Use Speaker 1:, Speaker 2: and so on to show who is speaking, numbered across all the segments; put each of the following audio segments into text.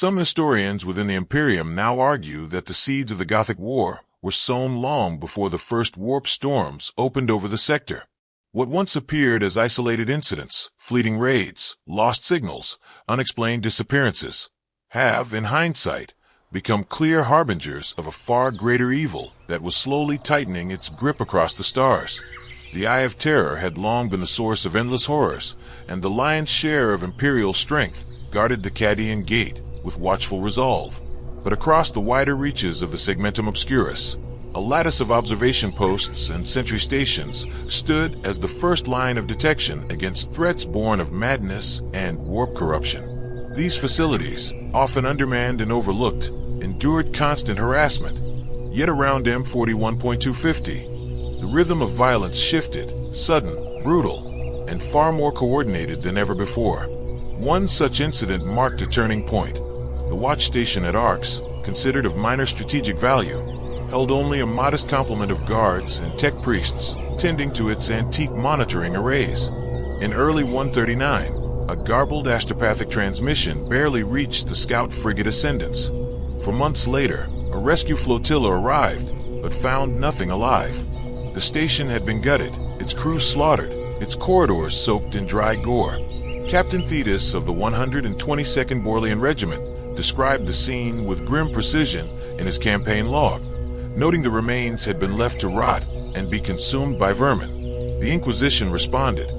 Speaker 1: Some historians within the Imperium now argue that the seeds of the Gothic War were sown long before the first warp storms opened over the sector. What once appeared as isolated incidents, fleeting raids, lost signals, unexplained disappearances, have, in hindsight, become clear harbingers of a far greater evil that was slowly tightening its grip across the stars. The Eye of Terror had long been the source of endless horrors, and the lion's share of Imperial strength guarded the Cadian Gate with watchful resolve. But across the wider reaches of the Segmentum Obscurus, a lattice of observation posts and sentry stations stood as the first line of detection against threats born of madness and warp corruption. These facilities, often undermanned and overlooked, endured constant harassment. Yet around M41.250, the rhythm of violence shifted, sudden, brutal, and far more coordinated than ever before. One such incident marked a turning point. The watch station at Arx, considered of minor strategic value, held only a modest complement of guards and tech priests tending to its antique monitoring arrays. In early 139, a garbled astropathic transmission barely reached the scout frigate Ascendance. For months later, a rescue flotilla arrived, but found nothing alive. The station had been gutted, its crew slaughtered, its corridors soaked in dry gore. Captain Thetis of the 122nd Borlean Regiment described the scene with grim precision in his campaign log, noting the remains had been left to rot and be consumed by vermin. The Inquisition responded.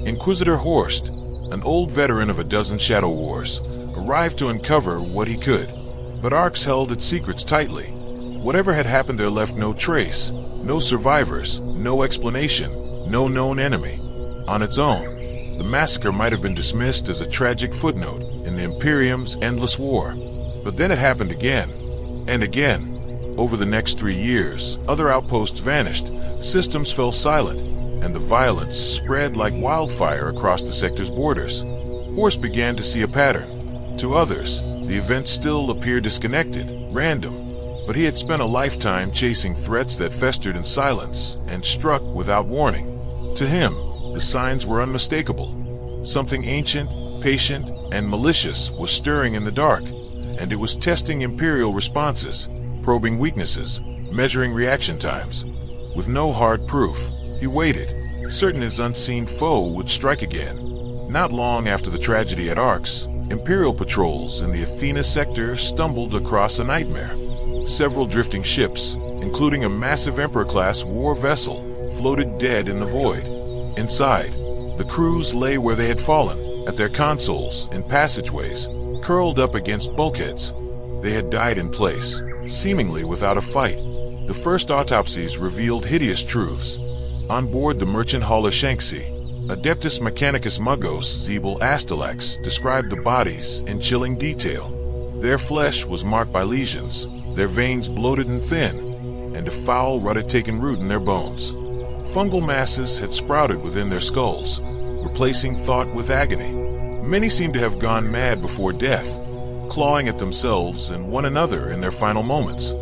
Speaker 1: Inquisitor Horst, an old veteran of a dozen Shadow Wars, arrived to uncover what he could. But Arx held its secrets tightly. Whatever had happened there left no trace, no survivors, no explanation, no known enemy. On its own, the massacre might have been dismissed as a tragic footnote in the Imperium's endless war. But then it happened again, and again. Over the next 3 years, other outposts vanished, systems fell silent, and the violence spread like wildfire across the sector's borders. Horst began to see a pattern. To others, the events still appeared disconnected, random, but he had spent a lifetime chasing threats that festered in silence and struck without warning. To him, the signs were unmistakable. Something ancient, patient, and malicious was stirring in the dark, and it was testing Imperial responses, probing weaknesses, measuring reaction times. With no hard proof, he waited, certain his unseen foe would strike again. Not long after the tragedy at Arx, Imperial patrols in the Athena sector stumbled across a nightmare. Several drifting ships, including a massive Emperor-class war vessel, floated dead in the void. Inside, the crews lay where they had fallen, at their consoles and passageways, curled up against bulkheads. They had died in place, seemingly without a fight. The first autopsies revealed hideous truths. On board the merchant hauler Shanxi, Adeptus Mechanicus Mugos Zebel Astilax described the bodies in chilling detail. Their flesh was marked by lesions, their veins bloated and thin, and a foul rot had taken root in their bones. Fungal masses had sprouted within their skulls, replacing thought with agony. Many seemed to have gone mad before death, clawing at themselves and one another in their final moments.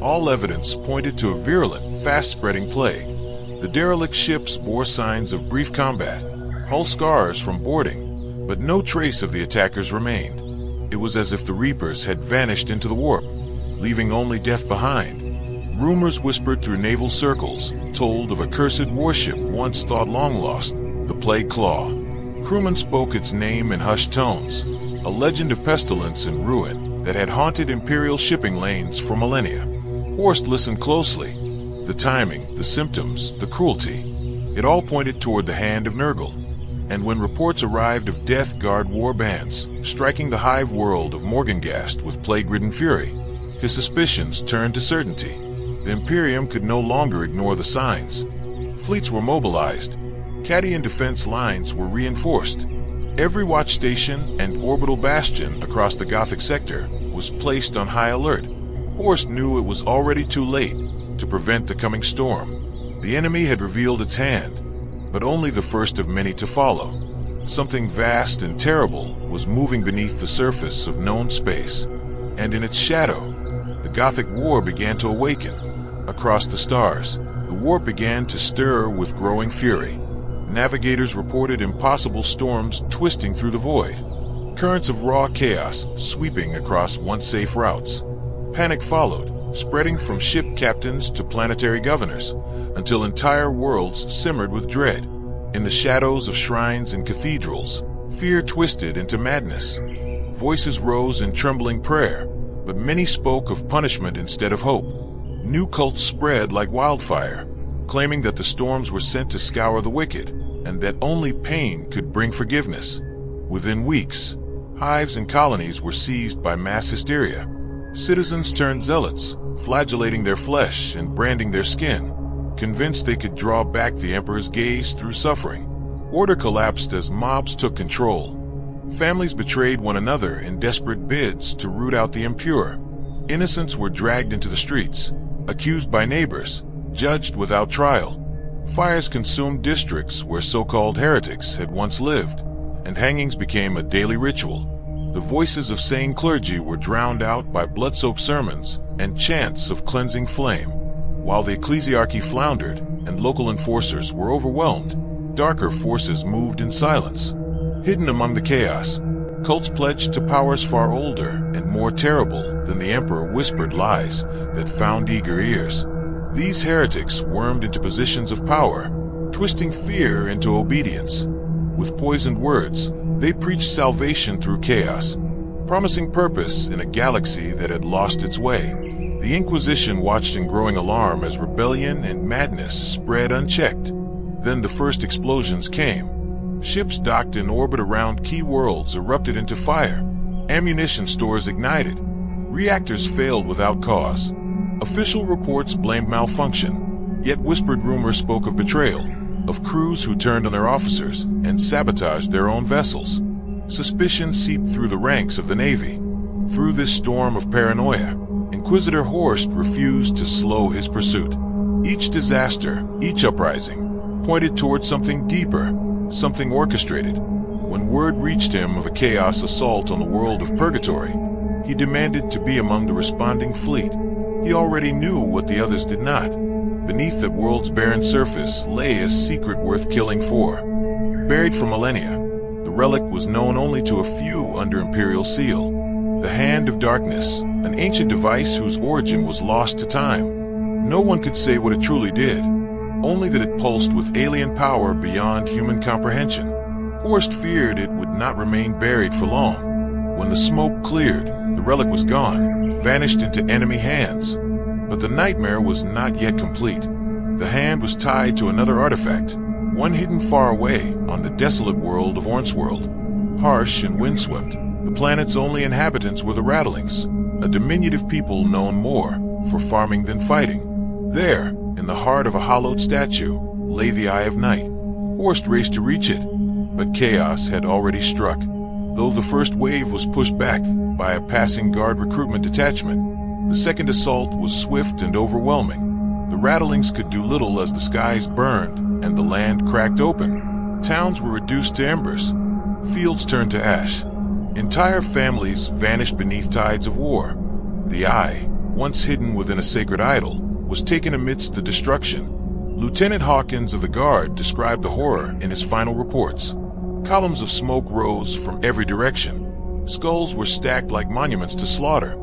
Speaker 1: All evidence pointed to a virulent, fast-spreading plague. The derelict ships bore signs of brief combat, hull scars from boarding, but no trace of the attackers remained. It was as if the Reapers had vanished into the warp, leaving only death behind. Rumors whispered through naval circles told of a cursed warship once thought long lost, the Plague Claw. Crewmen spoke its name in hushed tones, a legend of pestilence and ruin that had haunted Imperial shipping lanes for millennia. Horst listened closely. The timing, the symptoms, the cruelty, it all pointed toward the hand of Nurgle. And when reports arrived of Death Guard war bands striking the hive world of Morgengast with plague-ridden fury, his suspicions turned to certainty. The Imperium could no longer ignore the signs. Fleets were mobilized. Cadian defense lines were reinforced. Every watch station and orbital bastion across the Gothic sector was placed on high alert. Horst knew it was already too late to prevent the coming storm. The enemy had revealed its hand, but only the first of many to follow. Something vast and terrible was moving beneath the surface of known space, and in its shadow, the Gothic War began to awaken. Across the stars, the warp began to stir with growing fury. Navigators reported impossible storms twisting through the void. currents of raw chaos sweeping across once safe routes. Panic followed, spreading from ship captains to planetary governors, until entire worlds simmered with dread. In the shadows of shrines and cathedrals, fear twisted into madness. Voices rose in trembling prayer, but many spoke of punishment instead of hope. New cults spread like wildfire, claiming that the storms were sent to scour the wicked, and that only pain could bring forgiveness. Within weeks, hives and colonies were seized by mass hysteria. Citizens turned zealots, flagellating their flesh and branding their skin, convinced they could draw back the emperor's gaze through suffering. Order collapsed as mobs took control. Families betrayed one another in desperate bids to root out the impure. Innocents were dragged into the streets, accused by neighbors, judged without trial. Fires consumed districts where so-called heretics had once lived, and hangings became a daily ritual. The voices of sane clergy were drowned out by blood-soaked sermons and chants of cleansing flame. While the ecclesiarchy floundered and local enforcers were overwhelmed, darker forces moved in silence. Hidden among the chaos, cults pledged to powers far older and more terrible than the emperor whispered lies that found eager ears. These heretics wormed into positions of power, twisting fear into obedience. With poisoned words, they preached salvation through chaos, promising purpose in a galaxy that had lost its way. The Inquisition watched in growing alarm as rebellion and madness spread unchecked. Then the first explosions came. Ships docked in orbit around key worlds erupted into fire. Ammunition stores ignited. Reactors failed without cause. Official reports blamed malfunction, yet whispered rumors spoke of betrayal, of crews who turned on their officers and sabotaged their own vessels. Suspicion seeped through the ranks of the Navy. Through this storm of paranoia, Inquisitor Horst refused to slow his pursuit. Each disaster, each uprising, pointed toward something deeper, something orchestrated. When word reached him of a chaos assault on the world of purgatory, he demanded to be among the responding fleet. He already knew what the others did not. Beneath that world's barren surface lay a secret worth killing for. Buried for millennia, the relic was known only to a few under Imperial seal. The Hand of Darkness, an ancient device whose origin was lost to time. No one could say what it truly did, only that it pulsed with alien power beyond human comprehension. Horst feared it would not remain buried for long. When the smoke cleared, the relic was gone, vanished into enemy hands. But the nightmare was not yet complete. The hand was tied to another artifact, one hidden far away on the desolate world of Ornsworld. Harsh and windswept, the planet's only inhabitants were the Rattlings, a diminutive people known more for farming than fighting. There, in the heart of a hollowed statue, lay the Eye of Night. Horst raced to reach it, but chaos had already struck. Though the first wave was pushed back by a passing guard recruitment detachment, the second assault was swift and overwhelming. The Rattlings could do little as the skies burned and the land cracked open. Towns were reduced to embers. Fields turned to ash. Entire families vanished beneath tides of war. The Eye, once hidden within a sacred idol, was taken amidst the destruction. Lieutenant Hawkins of the Guard described the horror in his final reports. Columns of smoke rose from every direction. Skulls were stacked like monuments to slaughter.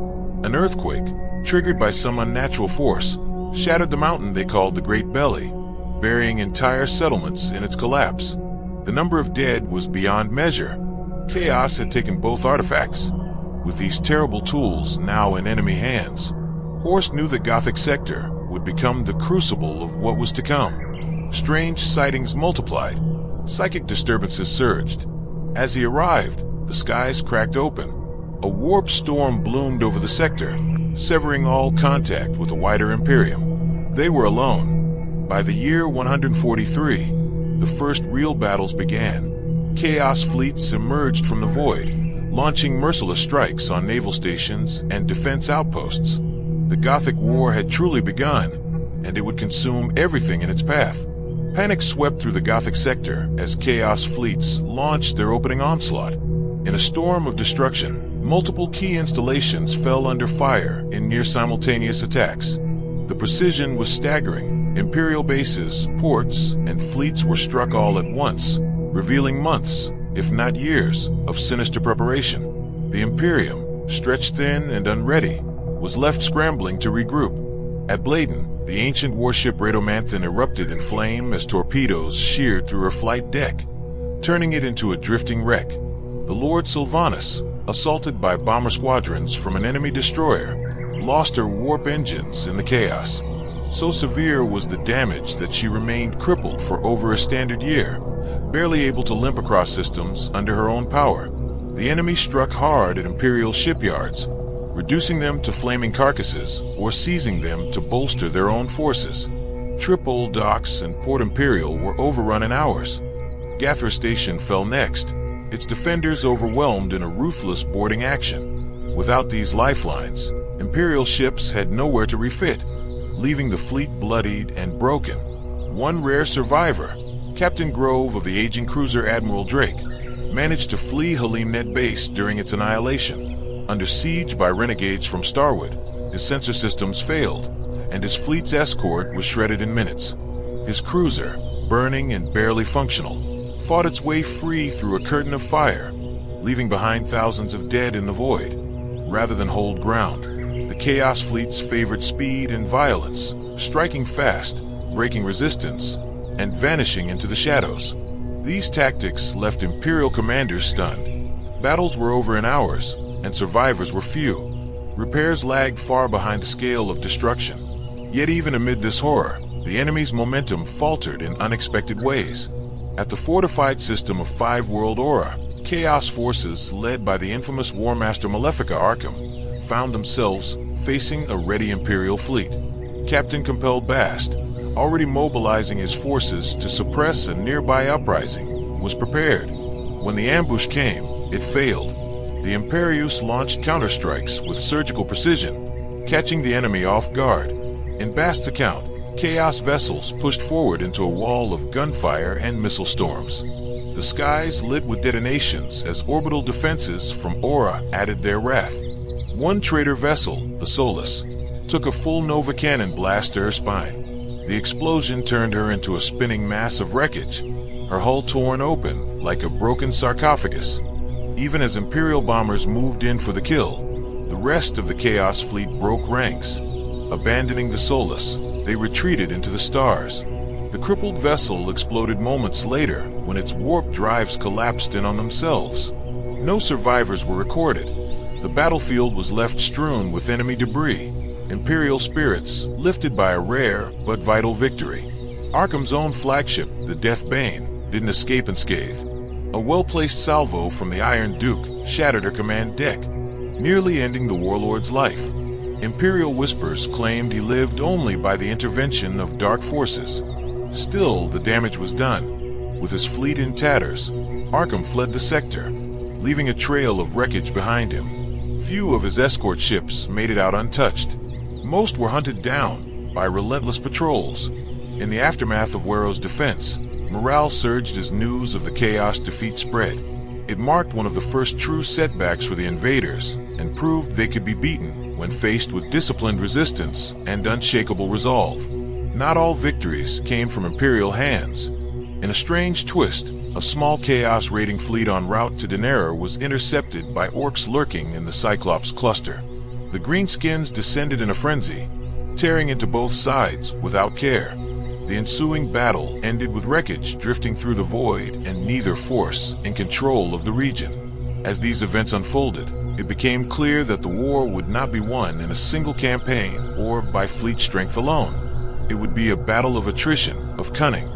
Speaker 1: An earthquake, triggered by some unnatural force, shattered the mountain they called the Great Belly, burying entire settlements in its collapse. The number of dead was beyond measure. Chaos had taken both artifacts. With these terrible tools now in enemy hands, Horst knew the Gothic sector would become the crucible of what was to come. Strange sightings multiplied. Psychic disturbances surged. As he arrived, the skies cracked open. A warp storm bloomed over the sector, severing all contact with the wider Imperium. They were alone. By the year 143, the first real battles began. Chaos fleets emerged from the void, launching merciless strikes on naval stations and defense outposts. The Gothic War had truly begun, and it would consume everything in its path. Panic swept through the Gothic sector as Chaos fleets launched their opening onslaught. In a storm of destruction, multiple key installations fell under fire in near-simultaneous attacks. The precision was staggering. Imperial bases, ports, and fleets were struck all at once, revealing months,
Speaker 2: if not years, of sinister preparation. The Imperium, stretched thin and unready, was left scrambling to regroup. At Bladen, the ancient warship Rhaedomanthan erupted in flame as torpedoes sheared through her flight deck, turning it into a drifting wreck. The Lord Sylvanus, assaulted by bomber squadrons from an enemy destroyer, lost her warp engines in the chaos. So severe was the damage that she remained crippled for over a standard year, barely able to limp across systems under her own power. The enemy struck hard at Imperial shipyards, reducing them to flaming carcasses or seizing them to bolster their own forces. Tripole docks and Port Imperial were overrun in hours. Gothic Station fell next, its defenders overwhelmed in a ruthless boarding action. Without these lifelines, Imperial ships had nowhere to refit, leaving the fleet bloodied and broken. One rare survivor, Captain Grove of the aging cruiser Admiral Drake, managed to flee Halimnet base during its annihilation. Under siege by renegades from Starwood, his sensor systems failed, and his fleet's escort was shredded in minutes. His cruiser, burning and barely functional, fought its way free through a curtain of fire, leaving behind thousands of dead in the void. Rather than hold ground, the Chaos Fleet's favored speed and violence, striking fast, breaking resistance, and vanishing into the shadows. These tactics left Imperial commanders stunned. Battles were over in hours, and survivors were few. Repairs lagged far behind the scale of destruction. Yet even amid this horror, the enemy's momentum faltered in unexpected ways. At the fortified system of 5 World Aura, Chaos forces led by the infamous War Master Malefica Arkham found themselves facing a ready Imperial fleet. Captain Compelled Bast, already mobilizing his forces to suppress a nearby uprising, was prepared. When the ambush came, it failed. The Imperius launched counterstrikes with surgical precision, catching the enemy off guard. In Bast's account, Chaos vessels pushed forward into a wall of gunfire and missile storms. The skies lit with detonations as orbital defenses from Aura added their wrath. One traitor vessel, the Solus, took a full Nova cannon blast to her spine. The explosion turned her into a spinning mass of wreckage, her hull torn open like a broken sarcophagus. Even as Imperial bombers moved in for the kill, the rest of the Chaos fleet broke ranks. Abandoning the Solus, they retreated into the stars. The crippled vessel exploded moments later when its warp drives collapsed in on themselves. No survivors were recorded. The battlefield was left strewn with enemy debris, Imperial spirits lifted by a rare but vital victory. Arkham's own flagship, the Death Bane, didn't escape unscathed. A well-placed salvo from the Iron Duke shattered her command deck, nearly ending the warlord's life. Imperial whispers claimed he lived only by the intervention of dark forces. Still, the damage was done. With his fleet in tatters, Arkham fled the sector, leaving a trail of wreckage behind him. Few of his escort ships made it out untouched. Most were hunted down by relentless patrols. In the aftermath of Warrow's defense, morale surged as news of the Chaos defeat spread. It marked one of the first true setbacks for the invaders and proved they could be beaten when faced with disciplined resistance and unshakable resolve. Not all victories came from Imperial hands. In a strange twist, a small Chaos raiding fleet en route to Daenerys was intercepted by orcs lurking in the Cyclops cluster. The Greenskins descended in a frenzy, tearing into both sides without care. The ensuing battle ended with wreckage drifting through the void and neither force in control of the region. As these events unfolded, it became clear that the war would not be won in a single campaign or by fleet strength alone. It would be a battle of attrition, of cunning,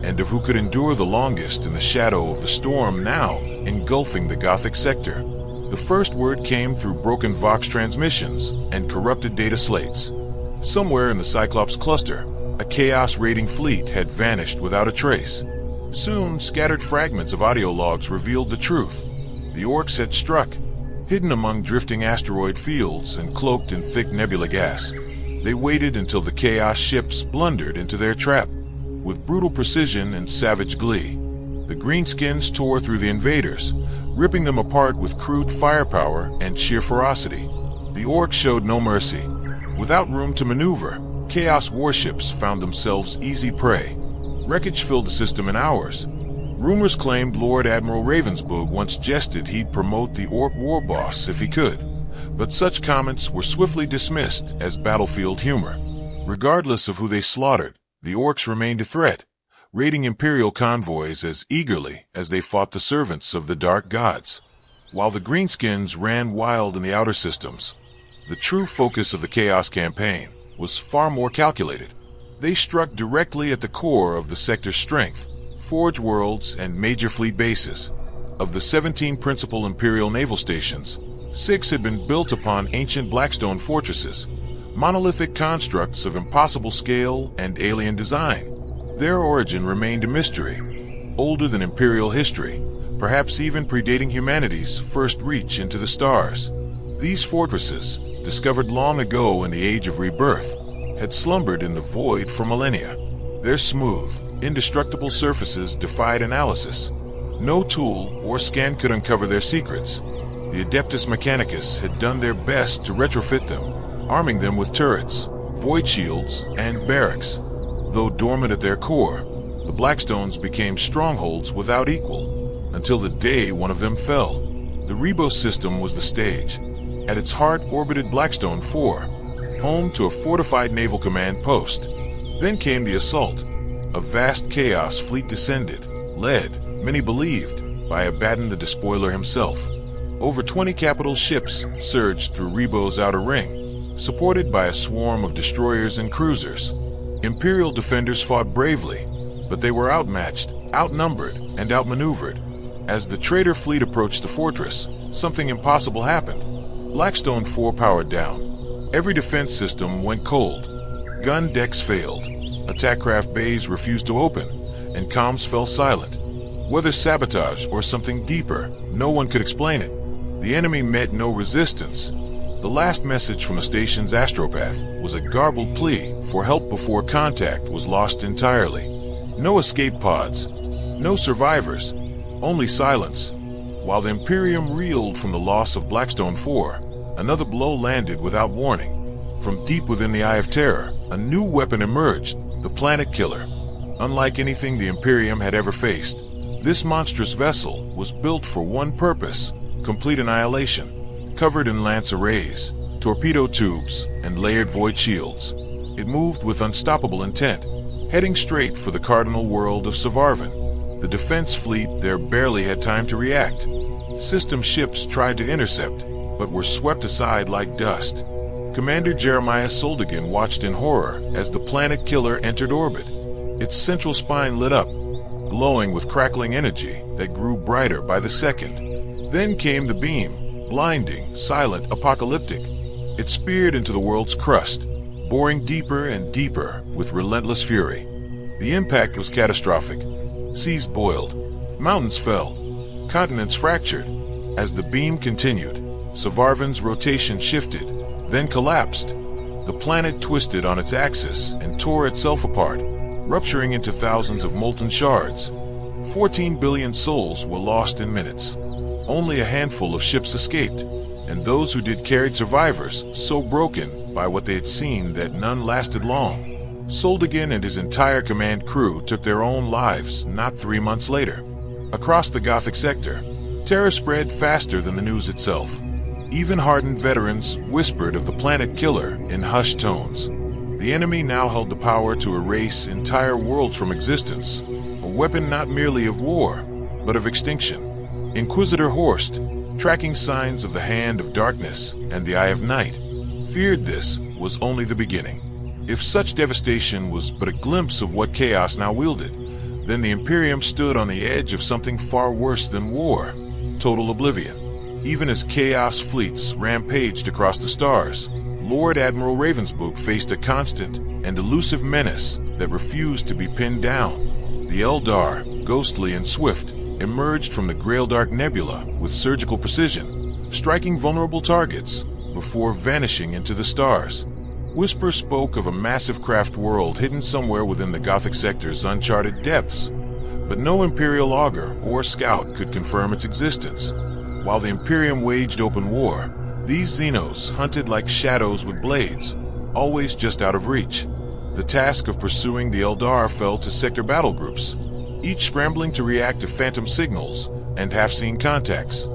Speaker 2: and of who could endure the longest in the shadow of the storm now engulfing the Gothic sector. The first word came through broken Vox transmissions and corrupted data slates. Somewhere in the Cyclops cluster, a Chaos raiding fleet had vanished without a trace. Soon, scattered fragments of audio logs revealed the truth. The orcs had struck, hidden among drifting asteroid fields and cloaked in thick nebula gas. They waited until the Chaos ships blundered into their trap. With brutal precision and savage glee, the Greenskins tore through the invaders, ripping them apart with crude firepower and sheer ferocity. The orcs showed no mercy. Without room to maneuver, Chaos warships found themselves easy prey. Wreckage filled the system in hours.
Speaker 1: Rumors claimed Lord Admiral Ravensburg once jested he'd promote the Orc war boss if he could, but such comments were swiftly dismissed as battlefield humor. Regardless of who they slaughtered, the Orcs remained a threat, raiding Imperial convoys as eagerly as they fought the servants of the Dark Gods. While the Greenskins ran wild in the outer systems, the true focus of the Chaos campaign was far more calculated. They struck directly at the core of the sector's strength, forge worlds and major fleet bases. Of the 17 principal Imperial naval stations, 6 had been built upon ancient Blackstone fortresses, monolithic constructs of impossible scale and alien design. Their origin remained a mystery, older than Imperial history, perhaps even predating humanity's first reach into the stars. These fortresses, discovered long ago in the Age of Rebirth, had slumbered in the void for millennia. Their smooth, indestructible surfaces defied analysis. No tool or scan could uncover their secrets. The Adeptus Mechanicus had done their best to retrofit them, arming them with turrets, void shields, and barracks. Though dormant at their core, the Blackstones became strongholds without equal, until the day one of them fell. The Rebos system was the stage. At its heart orbited Blackstone 4, home to a fortified naval command post. Then came the assault. A vast chaos fleet descended, led, many believed, by Abaddon the Despoiler himself. Over 20 capital ships surged through Rebos' outer ring, supported by a swarm of destroyers and cruisers. Imperial defenders fought bravely, but they were outmatched, outnumbered, and outmaneuvered. As the traitor fleet approached the fortress, something impossible happened. Blackstone 4 powered down. Every defense system went cold. Gun decks failed. Attack craft bays refused to open, and comms fell silent. Whether sabotage or something deeper, no one could explain it. The enemy met no resistance. The last message from the station's astropath was a garbled plea for help before contact was lost entirely. No escape pods, no survivors, only silence. While the Imperium reeled from the loss of Blackstone 4, another blow landed without warning. From deep within the Eye of Terror, a new weapon emerged, the Planet Killer. Unlike anything the Imperium had ever faced, this monstrous vessel was built for one purpose: complete annihilation. Covered in lance arrays, torpedo tubes, and layered void shields, it moved with unstoppable intent, heading straight for the cardinal world of Savarvan. The defense fleet there barely had time to react. System ships tried to intercept, but were swept aside like dust. Commander Jeremiah Soldigan watched in horror as the Planet Killer entered orbit. Its central spine lit up, glowing with crackling energy that grew brighter by the second. Then came the beam, blinding, silent, apocalyptic. It speared into the world's crust, boring deeper and deeper with relentless fury. The impact was catastrophic. Seas boiled, mountains fell, continents fractured. As the beam continued, Savarvan's rotation shifted, then collapsed. The planet twisted on its axis and tore itself apart, rupturing into thousands of molten shards. 14 billion souls were lost in minutes. Only a handful of ships escaped, and those who did carried survivors so broken by what they had seen that none lasted long. Soldigan and his entire command crew took their own lives not 3 months later. Across the Gothic sector, terror spread faster than the news itself. Even hardened veterans whispered of the Planet Killer in hushed tones. The enemy now held the power to erase entire worlds from existence, a weapon not merely of war, but of extinction. Inquisitor Horst, tracking signs of the Hand of Darkness and the Eye of Night, feared this was only the beginning. If such devastation was but a glimpse of what chaos now wielded, then the Imperium stood on the edge of something far worse than war: total oblivion. Even as chaos fleets rampaged across the stars, Lord Admiral Ravensburg faced a constant and elusive menace that refused to be pinned down. The Eldar, ghostly and swift, emerged from the Graildark Nebula with surgical precision, striking vulnerable targets before vanishing into the stars. Whisper spoke of a massive craft world hidden somewhere within the Gothic sector's uncharted depths, but no Imperial augur or scout could confirm its existence. While the Imperium waged open war, these Xenos hunted like shadows with blades, always just out of reach. The task of pursuing the Eldar fell to sector battle groups. each scrambling to react to phantom signals and half-seen contacts.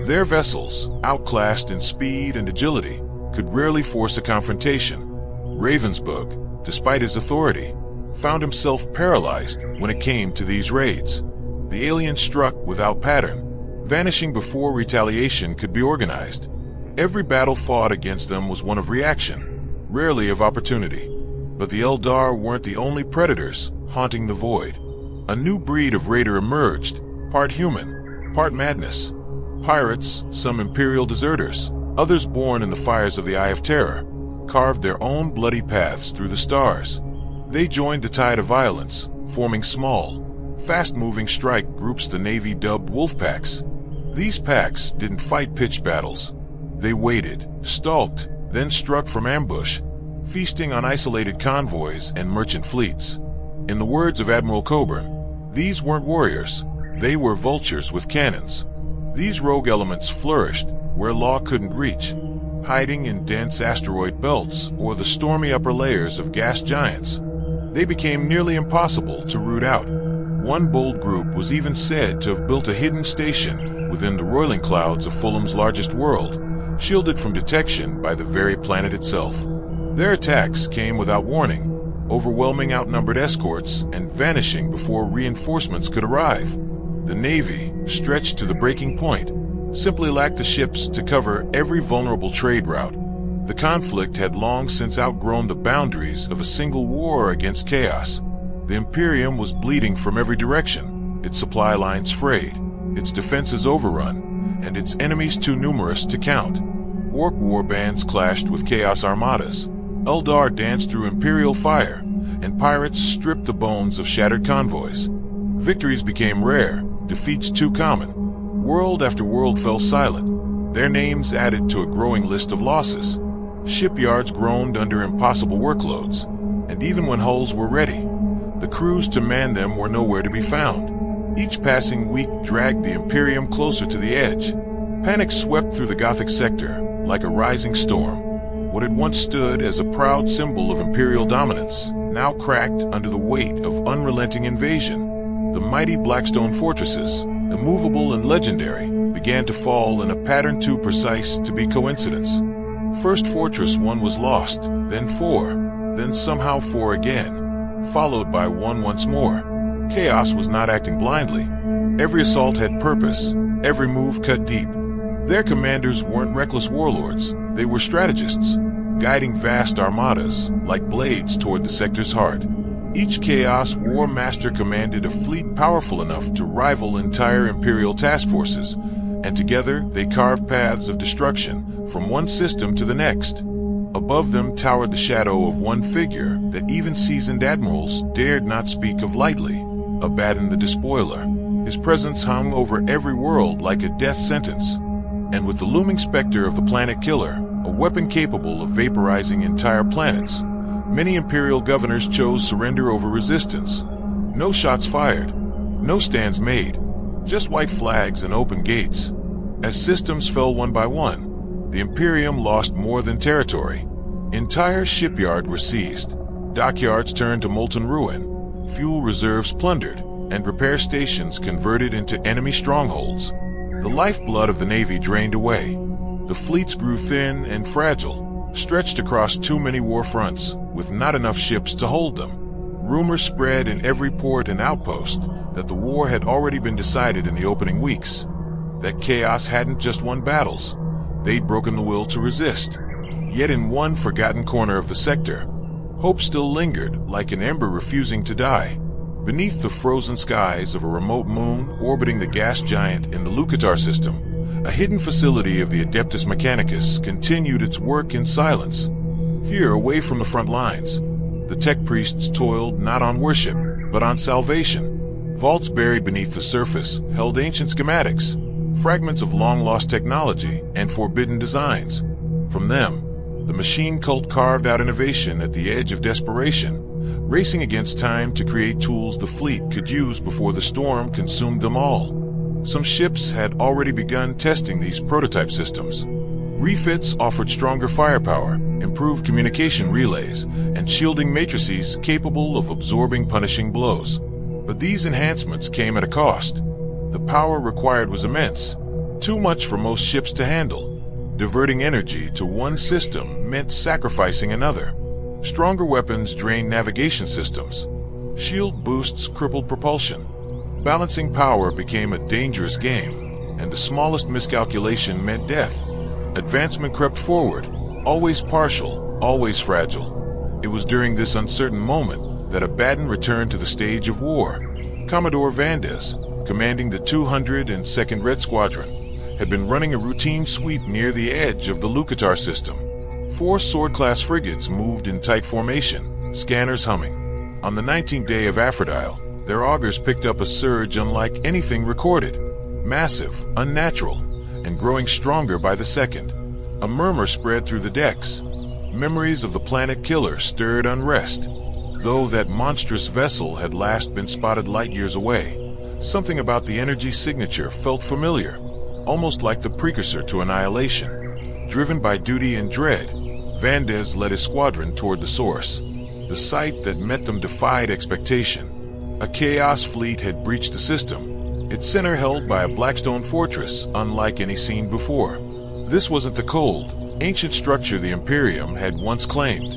Speaker 1: Their vessels, outclassed in speed and agility, could rarely force a confrontation. Ravensburg, despite his authority, found himself paralyzed when it came to these raids. The aliens struck without pattern, vanishing before retaliation could be organized. Every battle fought against them was one of reaction, rarely of opportunity. But the Eldar weren't the only predators haunting the void. A new breed of raider emerged, part human, part madness. Pirates, some Imperial deserters, others born in the fires of the Eye of Terror, carved their own bloody paths through the stars. They joined the tide of violence, forming small, fast-moving strike groups the Navy dubbed wolf packs. These packs didn't fight pitched battles. They waited, stalked, then struck from ambush, feasting on isolated convoys and merchant fleets. In the words of Admiral Coburn, these weren't warriors, they were vultures with cannons. These rogue elements flourished where law couldn't reach, hiding in dense asteroid belts or the stormy upper layers of gas giants. They became nearly impossible to root out. One bold group was even said to have built a hidden station within the roiling clouds of Fulham's largest world, shielded from detection by the very planet itself. Their attacks came without warning, overwhelming outnumbered escorts and vanishing before reinforcements could arrive. The Navy, stretched to the breaking point, simply lacked the ships to cover every vulnerable trade route. The conflict had long since outgrown the boundaries of a single war against chaos. The Imperium was bleeding from every direction, its supply lines frayed, its defenses overrun, and its enemies too numerous to count. Orc warbands clashed with Chaos armadas. Eldar danced through Imperial fire, and pirates stripped the bones of shattered convoys. Victories became rare, defeats too common. World after world fell silent, their names added to a growing list of losses. Shipyards groaned under impossible workloads, and even when hulls were ready, the crews to man them were nowhere to be found. Each passing week dragged the Imperium closer to the edge. Panic swept through the Gothic sector like a rising storm. What had once stood as a proud symbol of Imperial dominance now cracked under the weight of unrelenting invasion. The mighty Blackstone fortresses, immovable and legendary, began to fall in a pattern too precise to be coincidence. First Fortress 1 was lost, then 4, then somehow 4 again, followed by 1 once more. Chaos was not acting blindly. Every assault had purpose, every move cut deep. Their commanders weren't reckless warlords, they were strategists, guiding vast armadas like blades toward the sector's heart. Each Chaos War Master commanded a fleet powerful enough to rival entire Imperial task forces, and together they carved paths of destruction from one system to the next. Above them towered the shadow of one figure that even seasoned admirals dared not speak of lightly, Abaddon the Despoiler. His presence hung over every world like a death sentence, and with the looming specter of the Planet Killer, a weapon capable of vaporizing entire planets, many Imperial governors chose surrender over resistance. No shots fired, no stands made, just white flags and open gates. As systems fell one by one, the Imperium lost more than territory. Entire shipyards were seized, dockyards turned to molten ruin, fuel reserves plundered, and repair stations converted into enemy strongholds. The lifeblood of the Navy drained away. The fleets grew thin and fragile, stretched across too many war fronts, with not enough ships to hold them. Rumors spread in every port and outpost that the war had already been decided in the opening weeks, that Chaos hadn't just won battles, they'd broken the will to resist. Yet in one forgotten corner of the sector, hope still lingered like an ember refusing to die. Beneath the frozen skies of a remote moon orbiting the gas giant in the Lucatar system, a hidden facility of the Adeptus Mechanicus continued its work in silence. Here, away from the front lines, the tech priests toiled not on worship, but on salvation. Vaults buried beneath the surface held ancient schematics, fragments of long-lost technology, and forbidden designs. From them, the machine cult carved out innovation at the edge of desperation, racing against time to create tools the fleet could use before the storm consumed them all. Some ships had already begun testing these prototype systems. Refits offered stronger firepower, improved communication relays, and shielding matrices capable of absorbing punishing blows. But these enhancements came at a cost. The power required was immense, too much for most ships to handle. Diverting energy to one system meant sacrificing another. Stronger weapons drained navigation systems. Shield boosts crippled propulsion. Balancing power became a dangerous game, and the smallest miscalculation meant death. Advancement crept forward, always partial, always fragile. It was during this uncertain moment that Abaddon returned to the stage of war. Commodore Vandes, commanding the 202nd Red Squadron, had been running a routine sweep near the edge of the Lucatar system. 4 sword-class frigates moved in tight formation, scanners humming. On the 19th day of Aphrodite, their augurs picked up a surge unlike anything recorded. Massive, unnatural, and growing stronger by the second. A murmur spread through the decks. Memories of the planet killer stirred unrest. Though that monstrous vessel had last been spotted light years away, something about the energy signature felt familiar, almost like the precursor to annihilation. Driven by duty and dread, Vandes led his squadron toward the source. The sight that met them defied expectation. A chaos fleet had breached the system, its center held by a blackstone fortress unlike any seen before. This wasn't the cold, ancient structure the Imperium had once claimed.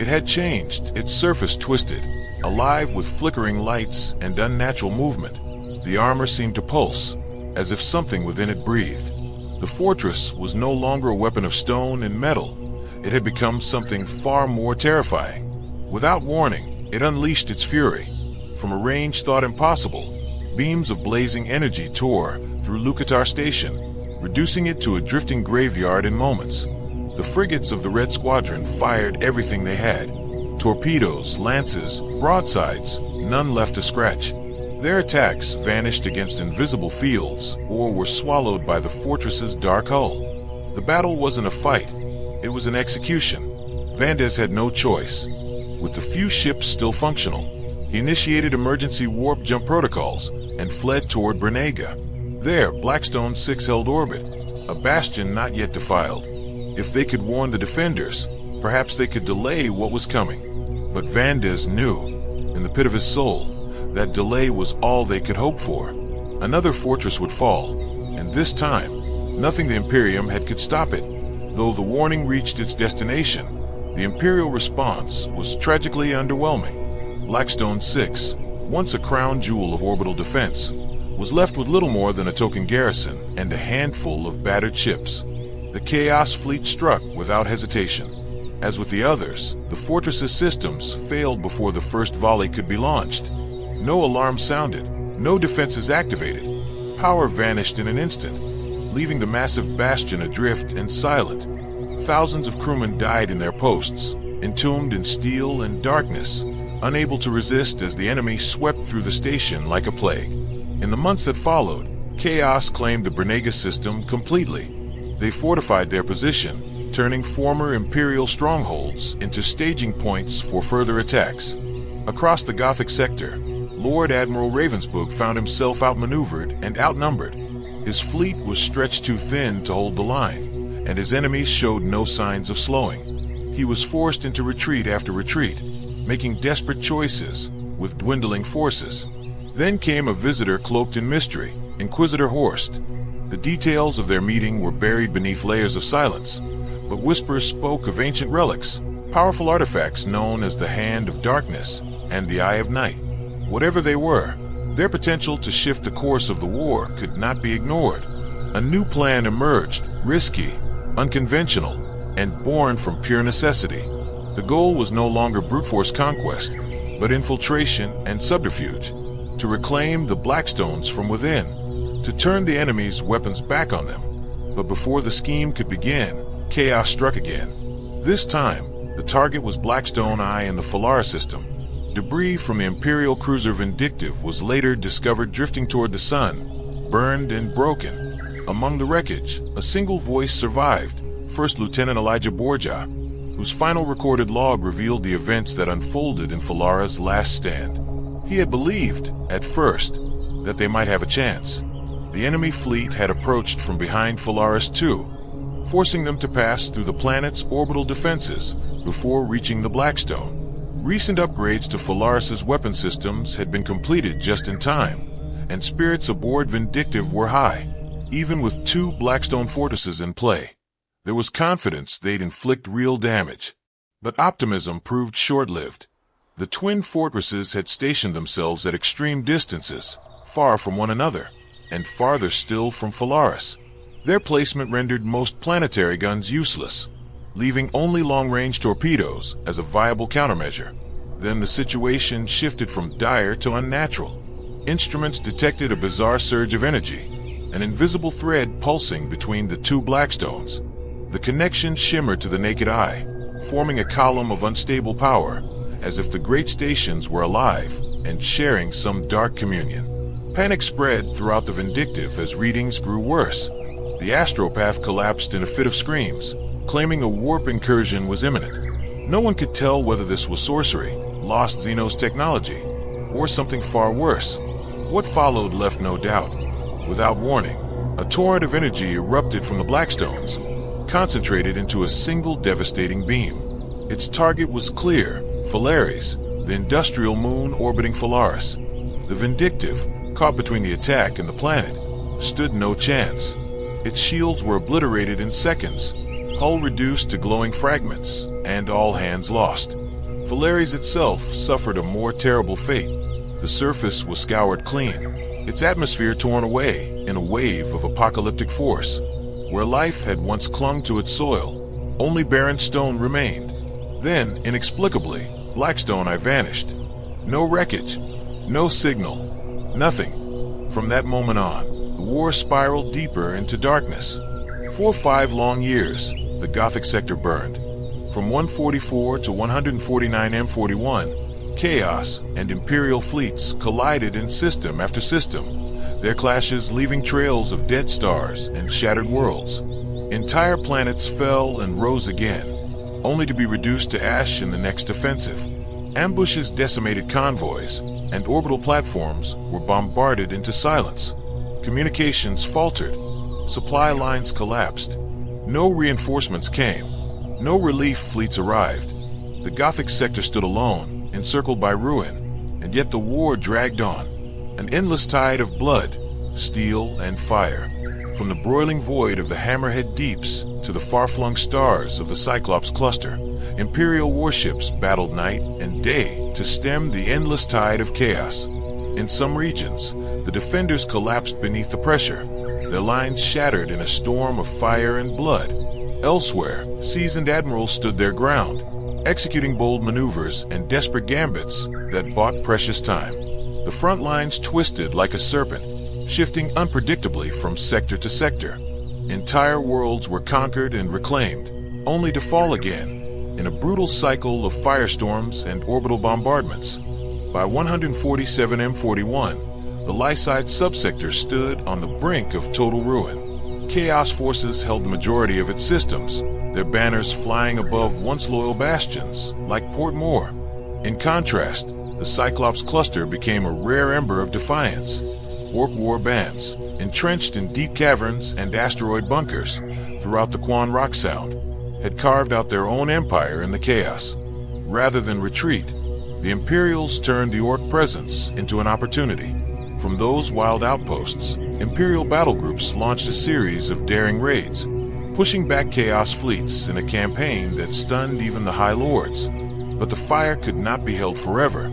Speaker 1: It had changed, its surface twisted, alive with flickering lights and unnatural movement. The armor seemed to pulse, as if something within it breathed. The fortress was no longer a weapon of stone and metal. It had become something far more terrifying. Without warning, it unleashed its fury. From a range thought impossible, beams of blazing energy tore through Lucatar Station, reducing it to a drifting graveyard in moments. The frigates of the Red Squadron fired everything they had. Torpedoes, lances, broadsides, none left to scratch. Their attacks vanished against invisible fields or were swallowed by the fortress's dark hull. The battle wasn't a fight, it was an execution. Vandes had no choice. With the few ships still functional, he initiated emergency warp jump protocols and fled toward Brenega. There, Blackstone 6 held orbit, a bastion not yet defiled. If they could warn the defenders, perhaps they could delay what was coming. But Vandes knew, in the pit of his soul, that delay was all they could hope for. Another fortress would fall, and this time, nothing the Imperium had could stop it. Though the warning reached its destination, the Imperial response was tragically underwhelming. Blackstone 6, once a crown jewel of orbital defense, was left with little more than a token garrison and a handful of battered ships. The Chaos Fleet struck without hesitation. As with the others, the fortress's systems failed before the first volley could be launched. No alarm sounded, no defenses activated. Power vanished in an instant, leaving the massive bastion adrift and silent. Thousands of crewmen died in their posts, entombed in steel and darkness, unable to resist as the enemy swept through the station like a plague. In the months that followed, Chaos claimed the Brenega system completely. They fortified their position, turning former Imperial strongholds into staging points for further attacks. Across the Gothic sector, Lord Admiral Ravensbook found himself outmaneuvered and outnumbered. His fleet was stretched too thin to hold the line, and his enemies showed no signs of slowing. He was forced into retreat after retreat, making desperate choices with dwindling forces. Then came a visitor cloaked in mystery, Inquisitor Horst. The details of their meeting were buried beneath layers of silence, but whispers spoke of ancient relics, powerful artifacts known as the Hand of Darkness and the Eye of Night. Whatever they were, their potential to shift the course of the war could not be ignored. A new plan emerged, risky, unconventional, and born from pure necessity. The goal was no longer brute force conquest, but infiltration and subterfuge, to reclaim the Blackstones from within, to turn the enemy's weapons back on them. But before the scheme could begin, chaos struck again. This time, the target was Blackstone I in the Falara system. Debris from the Imperial cruiser Vindictive was later discovered drifting toward the sun, burned and broken. Among the wreckage, a single voice survived, First Lieutenant Elijah Borja, whose final recorded log revealed the events that unfolded in Falara's last stand. He had believed, at first, that they might have a chance. The enemy fleet had approached from behind Falaris II, forcing them to pass through the planet's orbital defenses before reaching the Blackstone. Recent upgrades to Phalaris's weapon systems had been completed just in time, and spirits aboard Vindictive were high. Even with 2 Blackstone fortresses in play, there was confidence they'd inflict real damage. But optimism proved short-lived. The twin fortresses had stationed themselves at extreme distances, far from one another, and farther still from Phalaris. Their placement rendered most planetary guns useless, leaving only long-range torpedoes as a viable countermeasure. Then the situation shifted from dire to unnatural. Instruments detected a bizarre surge of energy, an invisible thread pulsing between the 2 Blackstones. The connection shimmered to the naked eye, forming a column of unstable power, as if the great stations were alive and sharing some dark communion. Panic spread throughout the Vindictive as readings grew worse. The astropath collapsed in a fit of screams, claiming a warp incursion was imminent. No one could tell whether this was sorcery, lost Xenos technology, or something far worse. What followed left no doubt. Without warning, a torrent of energy erupted from the Blackstones, concentrated into a single devastating beam. Its target was clear: Phalaris, the industrial moon orbiting Phalaris. The Vindictive, caught between the attack and the planet, stood no chance. Its shields were obliterated in seconds, hull reduced to glowing fragments, and all hands lost. Phalaris itself suffered a more terrible fate. The surface was scoured clean, its atmosphere torn away in a wave of apocalyptic force. Where life had once clung to its soil, only barren stone remained. Then, inexplicably, Blackstone vanished. No wreckage, no signal, nothing. From that moment on, the war spiraled deeper into darkness. For 5 long years, the Gothic sector burned. From 144 to 149 M41, chaos and Imperial fleets collided in system after system, their clashes leaving trails of dead stars and shattered worlds. Entire planets fell and rose again, only to be reduced to ash in the next offensive. Ambushes decimated convoys, and orbital platforms were bombarded into silence. Communications faltered, supply lines collapsed. No reinforcements came, no relief fleets arrived. The Gothic sector stood alone, encircled by ruin, and yet the war dragged on. An endless tide of blood, steel, and fire. From the broiling void of the Hammerhead Deeps to the far-flung stars of the Cyclops cluster, Imperial warships battled night and day to stem the endless tide of chaos. In some regions, the defenders collapsed beneath the pressure, their lines shattered in a storm of fire and blood. Elsewhere, seasoned admirals stood their ground, executing bold maneuvers and desperate gambits that bought precious time. The front lines twisted like a serpent, shifting unpredictably from sector to sector. Entire worlds were conquered and reclaimed, only to fall again, in a brutal cycle of firestorms and orbital bombardments. By 147 M41, the Lyside subsector stood on the brink of total ruin. Chaos forces held the majority of its systems, their banners flying above once loyal bastions, like Port Moore. In contrast, the Cyclops cluster became a rare ember of defiance. Orc war bands, entrenched in deep caverns and asteroid bunkers throughout the Quan Rock Sound, had carved out their own empire in the chaos. Rather than retreat, the Imperials turned the Orc presence into an opportunity. From those wild outposts, Imperial battle groups launched a series of daring raids, pushing back Chaos fleets in a campaign that stunned even the High Lords. But the fire could not be held forever.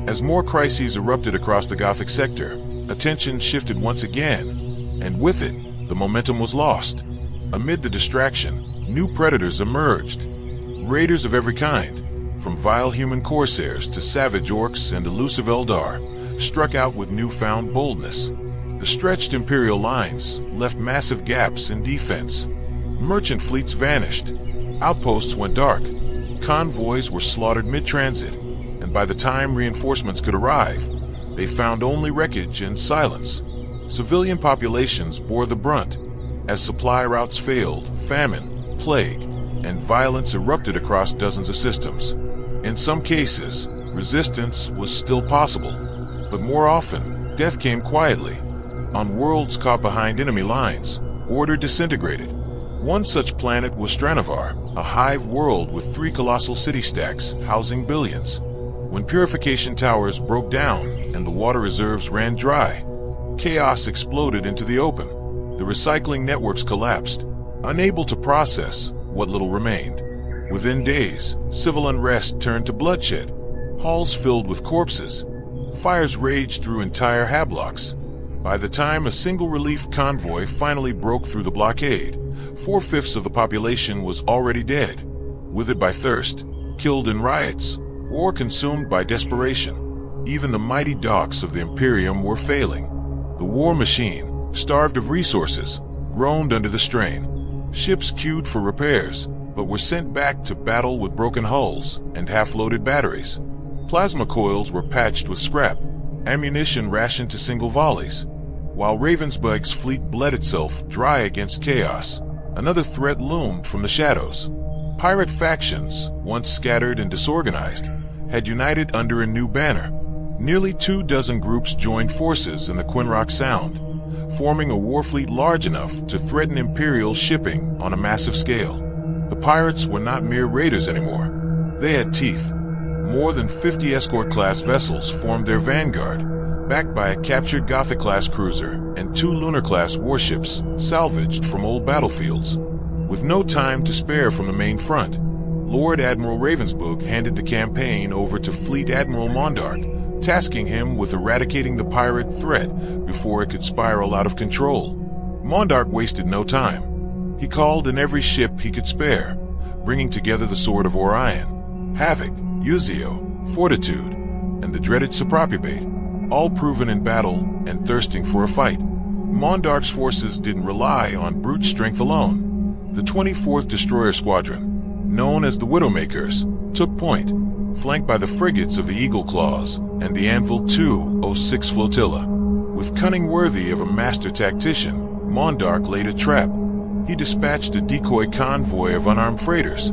Speaker 1: As more crises erupted across the Gothic sector, attention shifted once again, and with it, the momentum was lost. Amid the distraction, new predators emerged. Raiders of every kind, from vile human corsairs to savage orcs and elusive Eldar, struck out with newfound boldness. The stretched Imperial lines left massive gaps in defense. Merchant fleets vanished. Outposts went dark. Convoys were slaughtered mid-transit, and by the time reinforcements could arrive, they found only wreckage and silence. Civilian populations bore the brunt. As supply routes failed, famine, plague, and violence erupted across dozens of systems. In some cases, resistance was still possible, but more often, death came quietly. On worlds caught behind enemy lines, order disintegrated. One such planet was Stranavar, a hive world with 3 colossal city stacks housing billions. When purification towers broke down and the water reserves ran dry, chaos exploded into the open. The recycling networks collapsed, unable to process what little remained. Within days, civil unrest turned to bloodshed. Halls filled with corpses. Fires raged through entire hablocks. By the time a single relief convoy finally broke through the blockade, 4/5 of the population was already dead, withered by thirst, killed in riots, or consumed by desperation. Even the mighty docks of the Imperium were failing. The war machine, starved of resources, groaned under the strain. Ships queued for repairs, but were sent back to battle with broken hulls and half-loaded batteries. Plasma coils were patched with scrap, ammunition rationed to single volleys. While Ravensburg's fleet bled itself dry against chaos, another threat loomed from the shadows. Pirate factions, once scattered and disorganized, had united under a new banner. Nearly 24 groups joined forces in the Quinrock Sound, forming a war fleet large enough to threaten Imperial shipping on a massive scale. The pirates were not mere raiders anymore. They had teeth. More than 50 escort-class vessels formed their vanguard, backed by a captured Gothic-class cruiser and 2 Lunar-class warships salvaged from old battlefields. With no time to spare from the main front, Lord Admiral Ravensburg handed the campaign over to Fleet Admiral Mondarch, tasking him with eradicating the pirate threat before it could spiral out of control. Mondarch wasted no time. He called in every ship he could spare, bringing together the Sword of Orion, Havoc, Uzio, Fortitude, and the dreaded Saprapubate, all proven in battle and thirsting for a fight. Mondarch's forces didn't rely on brute strength alone. The 24th Destroyer Squadron, known as the Widowmakers, took point, flanked by the frigates of the Eagle Claws and the Anvil 206 Flotilla. With cunning worthy of a master tactician, Mondarch laid a trap. He dispatched a decoy convoy of unarmed freighters,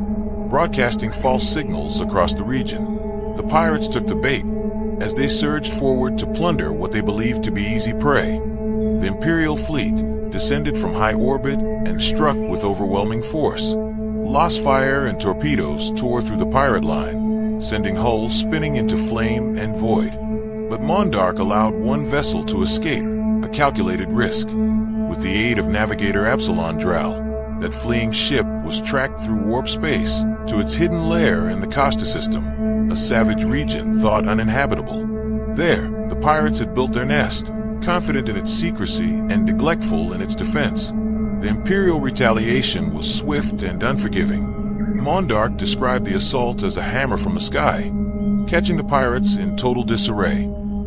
Speaker 1: broadcasting false signals across the region. The pirates took the bait, as they surged forward to plunder what they believed to be easy prey. The Imperial fleet descended from high orbit and struck with overwhelming force. Lost fire and torpedoes tore through the pirate line, sending hulls spinning into flame and void. But Mondarch allowed one vessel to escape, a calculated risk. With the aid of Navigator Absalon Drow, that fleeing ship was tracked through warp space to its hidden lair in the Costa system, a savage region thought uninhabitable. There, the pirates had built their nest, confident in its secrecy and neglectful in its defense. The Imperial retaliation was swift and unforgiving. Mondarch described the assault as a hammer from the sky, catching the pirates in total disarray.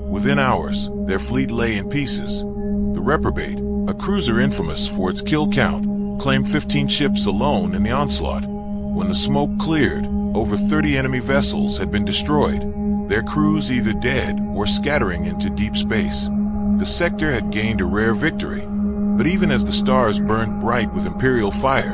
Speaker 1: Within hours, their fleet lay in pieces. The Reprobate, a cruiser infamous for its kill count, claimed 15 ships alone in the onslaught. When the smoke cleared, over 30 enemy vessels had been destroyed, their crews either dead or scattering into deep space. The sector had gained a rare victory, but even as the stars burned bright with Imperial fire,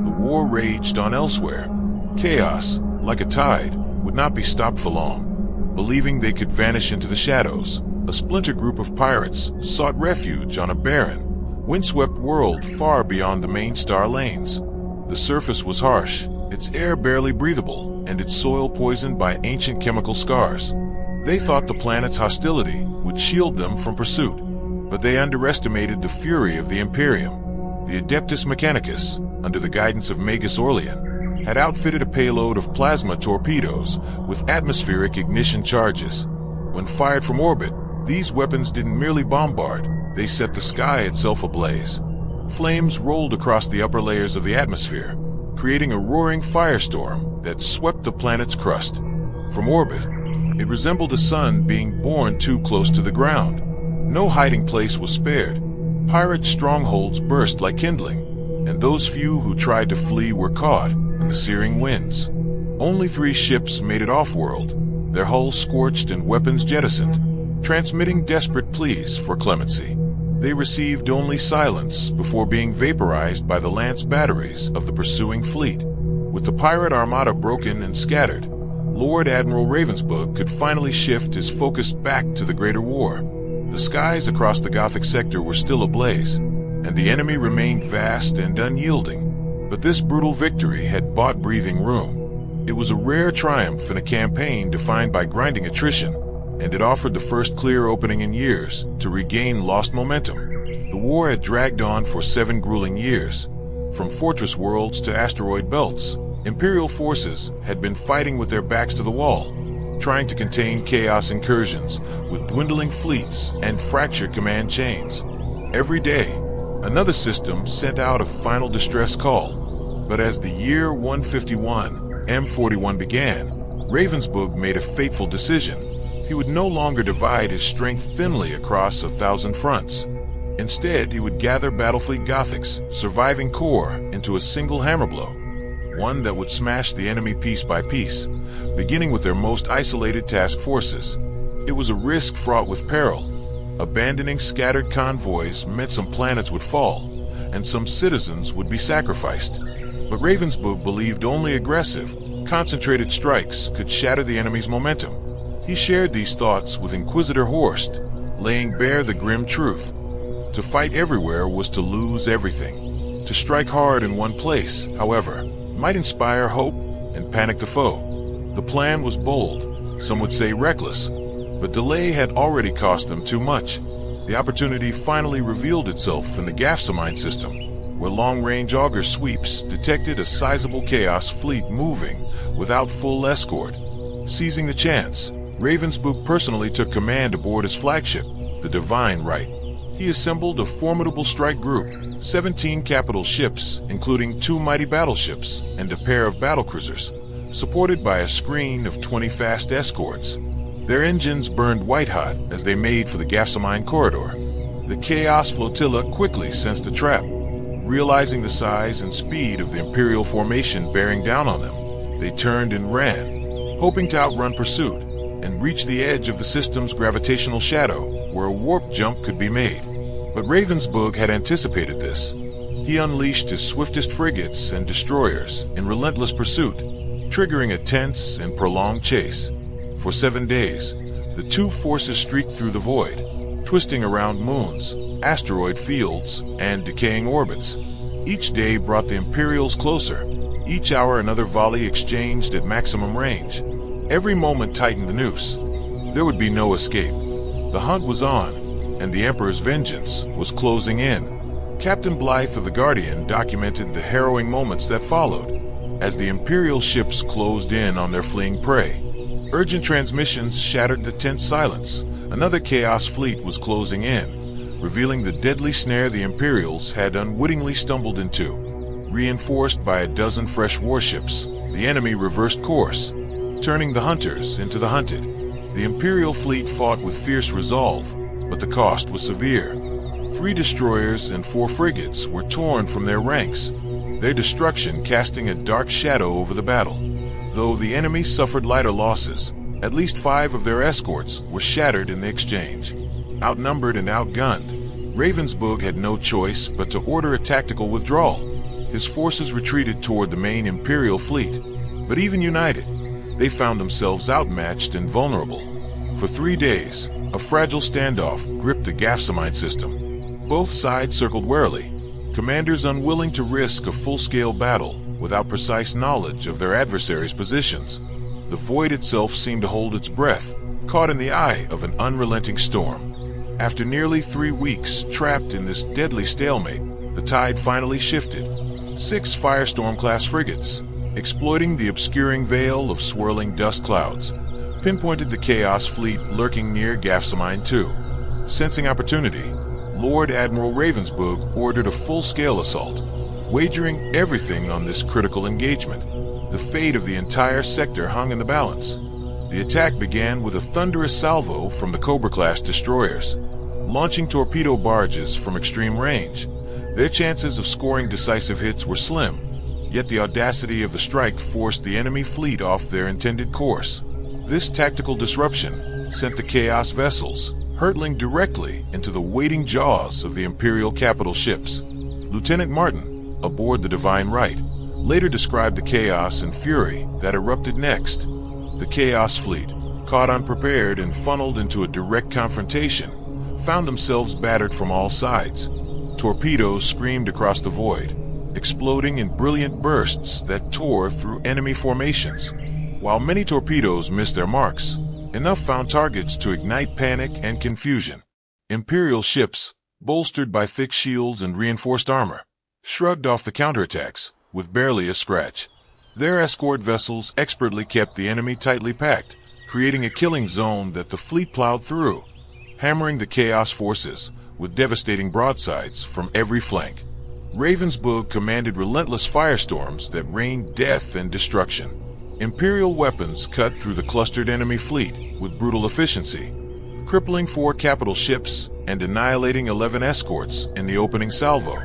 Speaker 1: the war raged on elsewhere. Chaos, like a tide, would not be stopped for long. Believing they could vanish into the shadows, a splinter group of pirates sought refuge on a barren, windswept world far beyond the main star lanes. The surface was harsh, its air barely breathable, and its soil poisoned by ancient chemical scars. They thought the planet's hostility would shield them from pursuit, but they underestimated the fury of the Imperium. The Adeptus Mechanicus, under the guidance of Magus Orlean, had outfitted a payload of plasma torpedoes with atmospheric ignition charges. When fired from orbit, these weapons didn't merely bombard, they set the sky itself ablaze. Flames rolled across the upper layers of the atmosphere, creating a roaring firestorm that swept the planet's crust. From orbit, it resembled the sun being born too close to the ground. No hiding place was spared. Pirate strongholds burst like kindling, and those few who tried to flee were caught in the searing winds. Only 3 ships made it off-world, their hulls scorched and weapons jettisoned, transmitting desperate pleas for clemency. They received only silence before being vaporized by the lance batteries of the pursuing fleet. With the pirate armada broken and scattered, Lord Admiral Ravensburg could finally shift his focus back to the greater war. The skies across the Gothic sector were still ablaze, and the enemy remained vast and unyielding. But this brutal victory had bought breathing room. It was a rare triumph in a campaign defined by grinding attrition, and it offered the first clear opening in years to regain lost momentum. The war had dragged on for 7 grueling years. From fortress worlds to asteroid belts, Imperial forces had been fighting with their backs to the wall, trying to contain chaos incursions with dwindling fleets and fractured command chains. Every day, another system sent out a final distress call. But as the year 151 M41 began, Ravensburg made a fateful decision. He would no longer divide his strength thinly across 1,000 fronts. Instead, he would gather Battlefleet Gothic's surviving core into a single hammer blow, one that would smash the enemy piece by piece, beginning with their most isolated task forces. It was a risk fraught with peril. Abandoning scattered convoys meant some planets would fall, and some citizens would be sacrificed. But Ravensburg believed only aggressive, concentrated strikes could shatter the enemy's momentum. He shared these thoughts with Inquisitor Horst, laying bare the grim truth. To fight everywhere was to lose everything. To strike hard in one place, however, might inspire hope and panic the foe. The plan was bold, some would say reckless, but delay had already cost them too much. The opportunity finally revealed itself in the Gafsamine system, where long-range auger sweeps detected a sizable chaos fleet moving without full escort. Seizing the chance, Ravensburg personally took command aboard his flagship, the Divine Right. He assembled a formidable strike group, 17 capital ships, including 2 mighty battleships and a pair of battlecruisers, supported by a screen of 20 fast escorts. Their engines burned white-hot as they made for the Gafsamine corridor. The Chaos Flotilla quickly sensed the trap. Realizing the size and speed of the Imperial formation bearing down on them, they turned and ran, hoping to outrun pursuit and reach the edge of the system's gravitational shadow, where a warp jump could be made. But Ravensburg had anticipated this. He unleashed his swiftest frigates and destroyers in relentless pursuit, triggering a tense and prolonged chase. For 7 days, the two forces streaked through the void, twisting around moons, asteroid fields, and decaying orbits. Each day brought the Imperials closer, each hour another volley exchanged at maximum range. Every moment tightened the noose. There would be no escape. The hunt was on, and the Emperor's vengeance was closing in. Captain Blythe of the Guardian documented the harrowing moments that followed, as the Imperial ships closed in on their fleeing prey. Urgent transmissions shattered the tense silence. Another Chaos fleet was closing in, revealing the deadly snare the Imperials had unwittingly stumbled into. Reinforced by a dozen fresh warships, the enemy reversed course, turning the hunters into the hunted. The Imperial fleet fought with fierce resolve, but the cost was severe. 3 destroyers and 4 frigates were torn from their ranks, their destruction casting a dark shadow over the battle. Though the enemy suffered lighter losses, at least 5 of their escorts were shattered in the exchange. Outnumbered and outgunned, Ravensburg had no choice but to order a tactical withdrawal. His forces retreated toward the main Imperial fleet, but even united, they found themselves outmatched and vulnerable. For 3 days, a fragile standoff gripped the Gafsamine system. Both sides circled warily, commanders unwilling to risk a full-scale battle without precise knowledge of their adversaries' positions. The void itself seemed to hold its breath, caught in the eye of an unrelenting storm. After nearly 3 weeks trapped in this deadly stalemate, the tide finally shifted. 6 Firestorm-class frigates, exploiting the obscuring veil of swirling dust clouds, pinpointed the Chaos fleet lurking near Gafsamine 2. Sensing opportunity, Lord Admiral Ravensburg ordered a full-scale assault, wagering everything on this critical engagement. The fate of the entire sector hung in the balance. The attack began with a thunderous salvo from the Cobra-class destroyers, launching torpedo barges from extreme range. Their chances of scoring decisive hits were slim, yet the audacity of the strike forced the enemy fleet off their intended course. This tactical disruption sent the Chaos vessels hurtling directly into the waiting jaws of the Imperial capital ships. Lieutenant Martin, aboard the Divine Right, later described the chaos and fury that erupted next. The Chaos fleet, caught unprepared and funneled into a direct confrontation, found themselves battered from all sides. Torpedoes screamed across the void, exploding in brilliant bursts that tore through enemy formations. While many torpedoes missed their marks, enough found targets to ignite panic and confusion. Imperial ships, bolstered by thick shields and reinforced armor, shrugged off the counterattacks with barely a scratch. Their escort vessels expertly kept the enemy tightly packed, creating a killing zone that the fleet plowed through, hammering the Chaos forces with devastating broadsides from every flank. Ravensburg commanded relentless firestorms that rained death and destruction. Imperial weapons cut through the clustered enemy fleet with brutal efficiency, crippling 4 capital ships and annihilating 11 escorts in the opening salvo.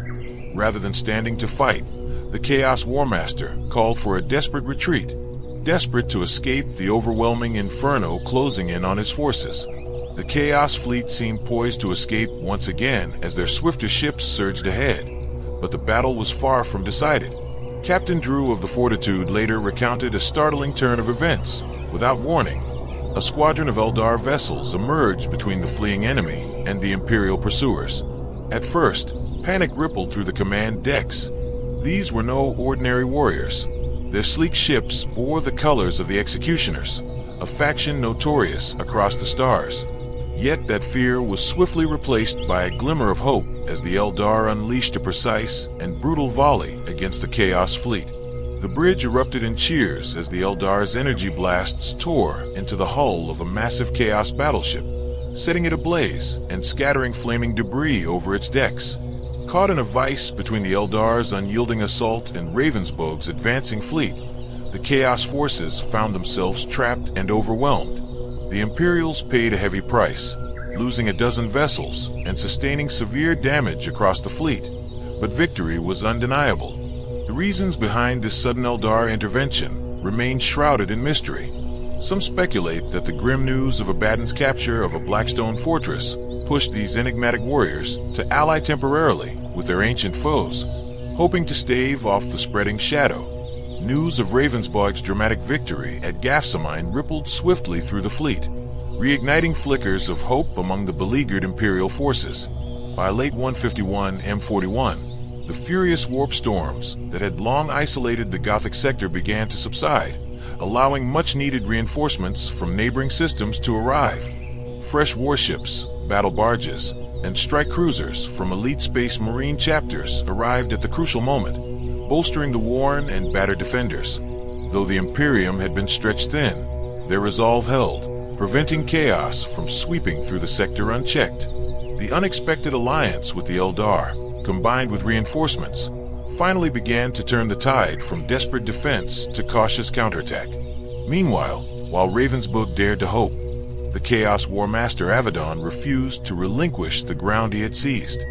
Speaker 1: Rather than standing to fight, the Chaos Warmaster called for a desperate retreat, desperate to escape the overwhelming inferno closing in on his forces. The Chaos fleet seemed poised to escape once again as their swifter ships surged ahead, but the battle was far from decided. Captain Drew of the Fortitude later recounted a startling turn of events. Without warning, a squadron of Eldar vessels emerged between the fleeing enemy and the Imperial pursuers. At first, panic rippled through the command decks. These were no ordinary warriors. Their sleek ships bore the colors of the Executioners, a faction notorious across the stars. Yet that fear was swiftly replaced by a glimmer of hope as the Eldar unleashed a precise and brutal volley against the Chaos fleet. The bridge erupted in cheers as the Eldar's energy blasts tore into the hull of a massive Chaos battleship, setting it ablaze and scattering flaming debris over its decks. Caught in a vice between the Eldar's unyielding assault and Ravensburg's advancing fleet, the Chaos forces found themselves trapped and overwhelmed. The Imperials paid a heavy price, losing a dozen vessels and sustaining severe damage across the fleet, but victory was undeniable. The reasons behind this sudden Eldar intervention remain shrouded in mystery. Some speculate that the grim news of Abaddon's capture of a Blackstone fortress pushed these enigmatic warriors to ally temporarily with their ancient foes, hoping to stave off the spreading shadow. News of Ravensburg's dramatic victory at Gafsamine rippled swiftly through the fleet, reigniting flickers of hope among the beleaguered Imperial forces. By late 151 M41, the furious warp storms that had long isolated the Gothic sector began to subside, allowing much-needed reinforcements from neighboring systems to arrive. Fresh warships, battle barges, and strike cruisers from elite Space Marine chapters arrived at the crucial moment, bolstering the worn and battered defenders. Though the Imperium had been stretched thin, their resolve held, preventing chaos from sweeping through the sector unchecked. The unexpected alliance with the Eldar, combined with reinforcements, finally began to turn the tide from desperate defense to cautious counterattack. Meanwhile, while Ravensburg dared to hope, the Chaos Warmaster Avedon refused to relinquish the ground he had seized.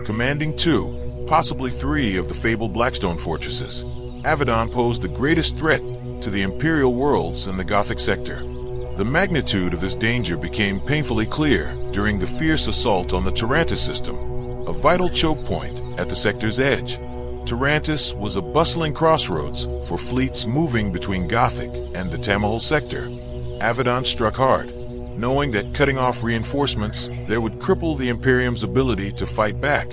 Speaker 1: Commanding 2, possibly 3 of the fabled Blackstone fortresses, Avedon posed the greatest threat to the Imperial worlds in the Gothic sector. The magnitude of this danger became painfully clear during the fierce assault on the Tarantus system, a vital choke point at the sector's edge. Tarantus was a bustling crossroads for fleets moving between Gothic and the Tamahul sector. Avedon struck hard, knowing that cutting off reinforcements there would cripple the Imperium's ability to fight back.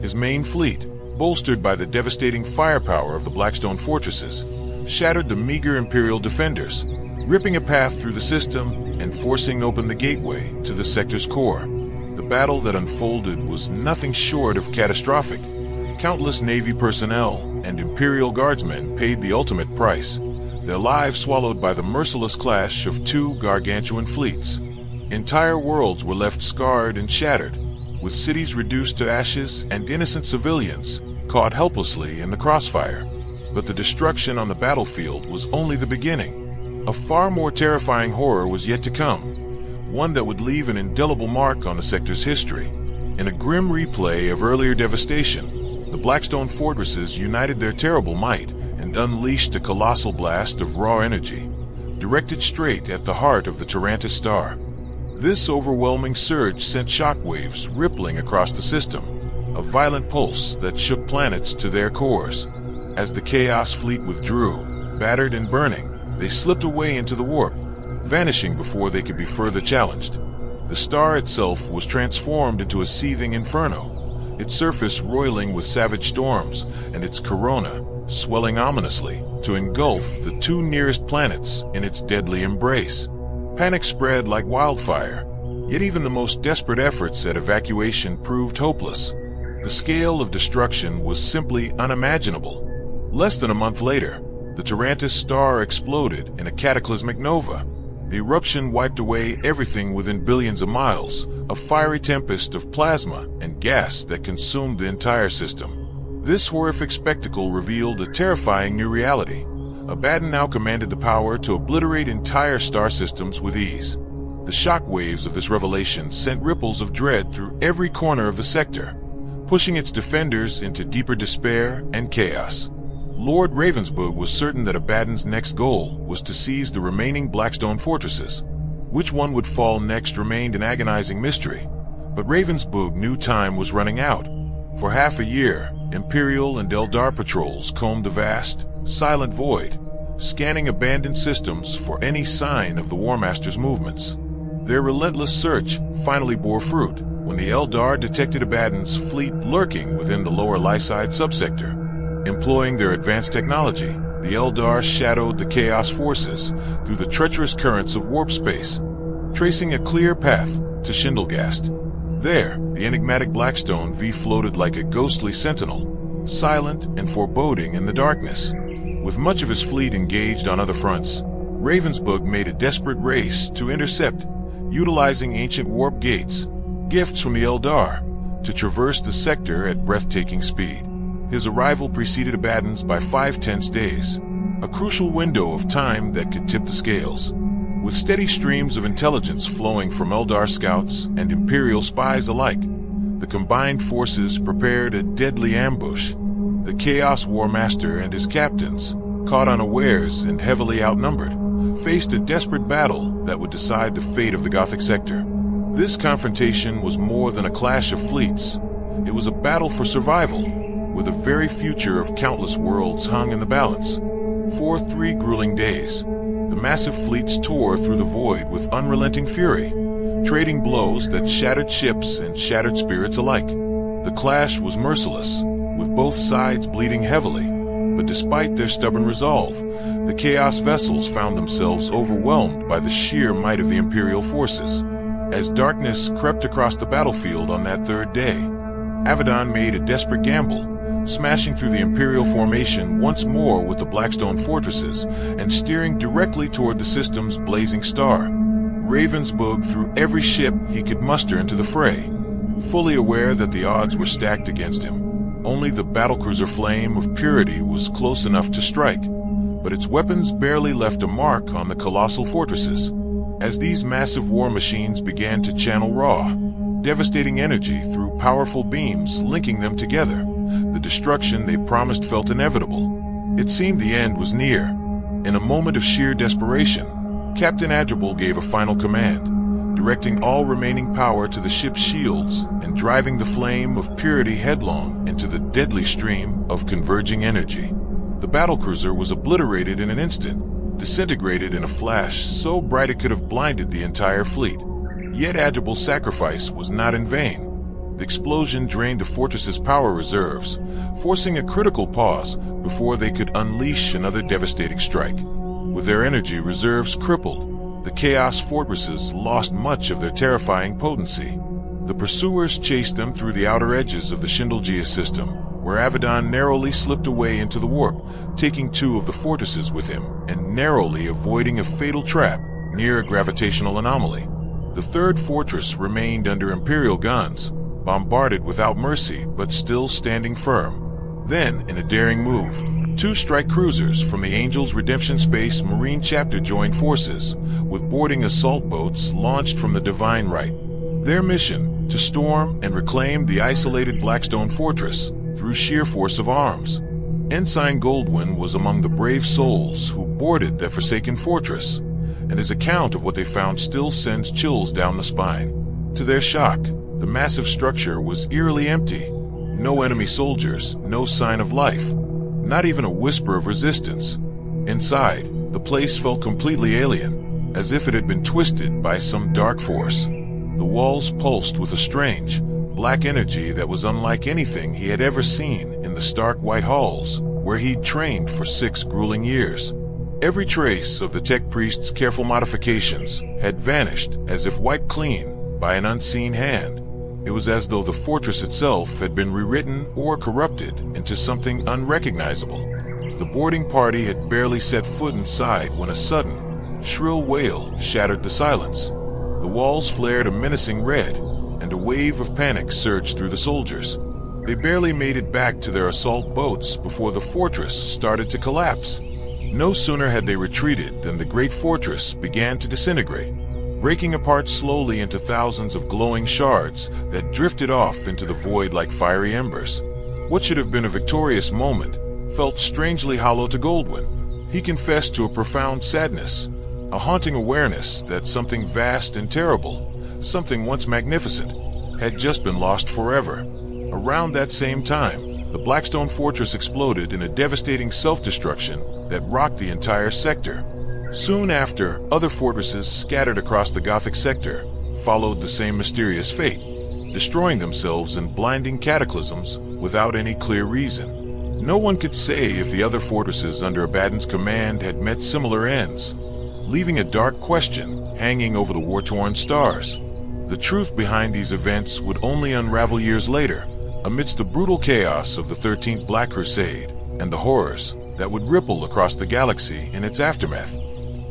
Speaker 1: His main fleet, bolstered by the devastating firepower of the Blackstone fortresses, shattered the meager Imperial defenders, ripping a path through the system and forcing open the gateway to the sector's core. The battle that unfolded was nothing short of catastrophic. Countless Navy personnel and Imperial guardsmen paid the ultimate price, their lives swallowed by the merciless clash of 2 gargantuan fleets. Entire worlds were left scarred and shattered, with cities reduced to ashes and innocent civilians caught helplessly in the crossfire. But the destruction on the battlefield was only the beginning. A far more terrifying horror was yet to come, one that would leave an indelible mark on the sector's history. In a grim replay of earlier devastation, the Blackstone fortresses united their terrible might and unleashed a colossal blast of raw energy, directed straight at the heart of the Tarantus star. This overwhelming surge sent shockwaves rippling across the system, a violent pulse that shook planets to their cores. As the Chaos fleet withdrew, battered and burning, they slipped away into the warp, vanishing before they could be further challenged. The star itself was transformed into a seething inferno, its surface roiling with savage storms and its corona swelling ominously to engulf the two nearest planets in its deadly embrace. Panic spread like wildfire, yet even the most desperate efforts at evacuation proved hopeless. The scale of destruction was simply unimaginable. Less than a month later, the Tarantus star exploded in a cataclysmic nova. The eruption wiped away everything within billions of miles, a fiery tempest of plasma and gas that consumed the entire system. This horrific spectacle revealed a terrifying new reality. Abaddon now commanded the power to obliterate entire star systems with ease. The shock waves of this revelation sent ripples of dread through every corner of the sector, pushing its defenders into deeper despair and chaos. Lord Ravensburg was certain that Abaddon's next goal was to seize the remaining Blackstone fortresses. Which one would fall next remained an agonizing mystery, but Ravensburg knew time was running out. For half a year, Imperial and Eldar patrols combed the vast, silent void, scanning abandoned systems for any sign of the War Master's movements. Their relentless search finally bore fruit when the Eldar detected Abaddon's fleet lurking within the lower Lyside subsector. Employing their advanced technology, the Eldar shadowed the Chaos forces through the treacherous currents of warp space, tracing a clear path to Shindelgast. There, the enigmatic Blackstone V floated like a ghostly sentinel, silent and foreboding in the darkness. With much of his fleet engaged on other fronts, Ravensburg made a desperate race to intercept, utilizing ancient warp gates, gifts from the Eldar, to traverse the sector at breathtaking speed. His arrival preceded Abaddon's by 5 tense days, a crucial window of time that could tip the scales. With steady streams of intelligence flowing from Eldar scouts and Imperial spies alike, the combined forces prepared a deadly ambush. The Chaos War Master and his captains, caught unawares and heavily outnumbered, faced a desperate battle that would decide the fate of the Gothic sector. This confrontation was more than a clash of fleets. It was a battle for survival, where the very future of countless worlds hung in the balance. For 3 grueling days, the massive fleets tore through the void with unrelenting fury, trading blows that shattered ships and shattered spirits alike. The clash was merciless, with both sides bleeding heavily, but despite their stubborn resolve, the Chaos vessels found themselves overwhelmed by the sheer might of the Imperial forces. As darkness crept across the battlefield on that 3rd day, Abaddon made a desperate gamble, smashing through the Imperial formation once more with the Blackstone fortresses and steering directly toward the system's blazing star. Ravensburg threw every ship he could muster into the fray, fully aware that the odds were stacked against him. Only the battlecruiser Flame of Purity was close enough to strike, but its weapons barely left a mark on the colossal fortresses. As these massive war machines began to channel raw, devastating energy through powerful beams linking them together, the destruction they promised felt inevitable. It seemed the end was near. In a moment of sheer desperation, Captain Adribal gave a final command, directing all remaining power to the ship's shields and driving the Flame of Purity headlong into the deadly stream of converging energy. The battlecruiser was obliterated in an instant, disintegrated in a flash so bright it could have blinded the entire fleet. Yet Adribal's sacrifice was not in vain. The explosion drained the fortress's power reserves, forcing a critical pause before they could unleash another devastating strike. With their energy reserves crippled, the Chaos fortresses lost much of their terrifying potency. The pursuers chased them through the outer edges of the Shindelgia system, where Abaddon narrowly slipped away into the warp, taking 2 of the fortresses with him and narrowly avoiding a fatal trap near a gravitational anomaly. The 3rd fortress remained under Imperial guns, bombarded without mercy but still standing firm. Then, in a daring move, 2 strike cruisers from the Angel's Redemption Space Marine Chapter joined forces, with boarding assault boats launched from the Divine Right. Their mission, to storm and reclaim the isolated Blackstone Fortress through sheer force of arms. Ensign Goldwyn was among the brave souls who boarded the Forsaken Fortress, and his account of what they found still sends chills down the spine. To their shock, the massive structure was eerily empty. No enemy soldiers, no sign of life, not even a whisper of resistance. Inside, the place felt completely alien, as if it had been twisted by some dark force. The walls pulsed with a strange, black energy that was unlike anything he had ever seen in the stark white halls where he'd trained for 6 grueling years. Every trace of the tech priest's careful modifications had vanished as if wiped clean by an unseen hand. It was as though the fortress itself had been rewritten or corrupted into something unrecognizable. The boarding party had barely set foot inside when a sudden, shrill wail shattered the silence. The walls flared a menacing red, and a wave of panic surged through the soldiers. They barely made it back to their assault boats before the fortress started to collapse. No sooner had they retreated than the great fortress began to disintegrate, breaking apart slowly into thousands of glowing shards that drifted off into the void like fiery embers. What should have been a victorious moment felt strangely hollow to Goldwyn. He confessed to a profound sadness, a haunting awareness that something vast and terrible, something once magnificent, had just been lost forever. Around that same time, the Blackstone Fortress exploded in a devastating self-destruction that rocked the entire sector. Soon after, other fortresses scattered across the Gothic sector followed the same mysterious fate, destroying themselves in blinding cataclysms without any clear reason. No one could say if the other fortresses under Abaddon's command had met similar ends, leaving a dark question hanging over the war-torn stars. The truth behind these events would only unravel years later, amidst the brutal chaos of the 13th Black Crusade and the horrors that would ripple across the galaxy in its aftermath.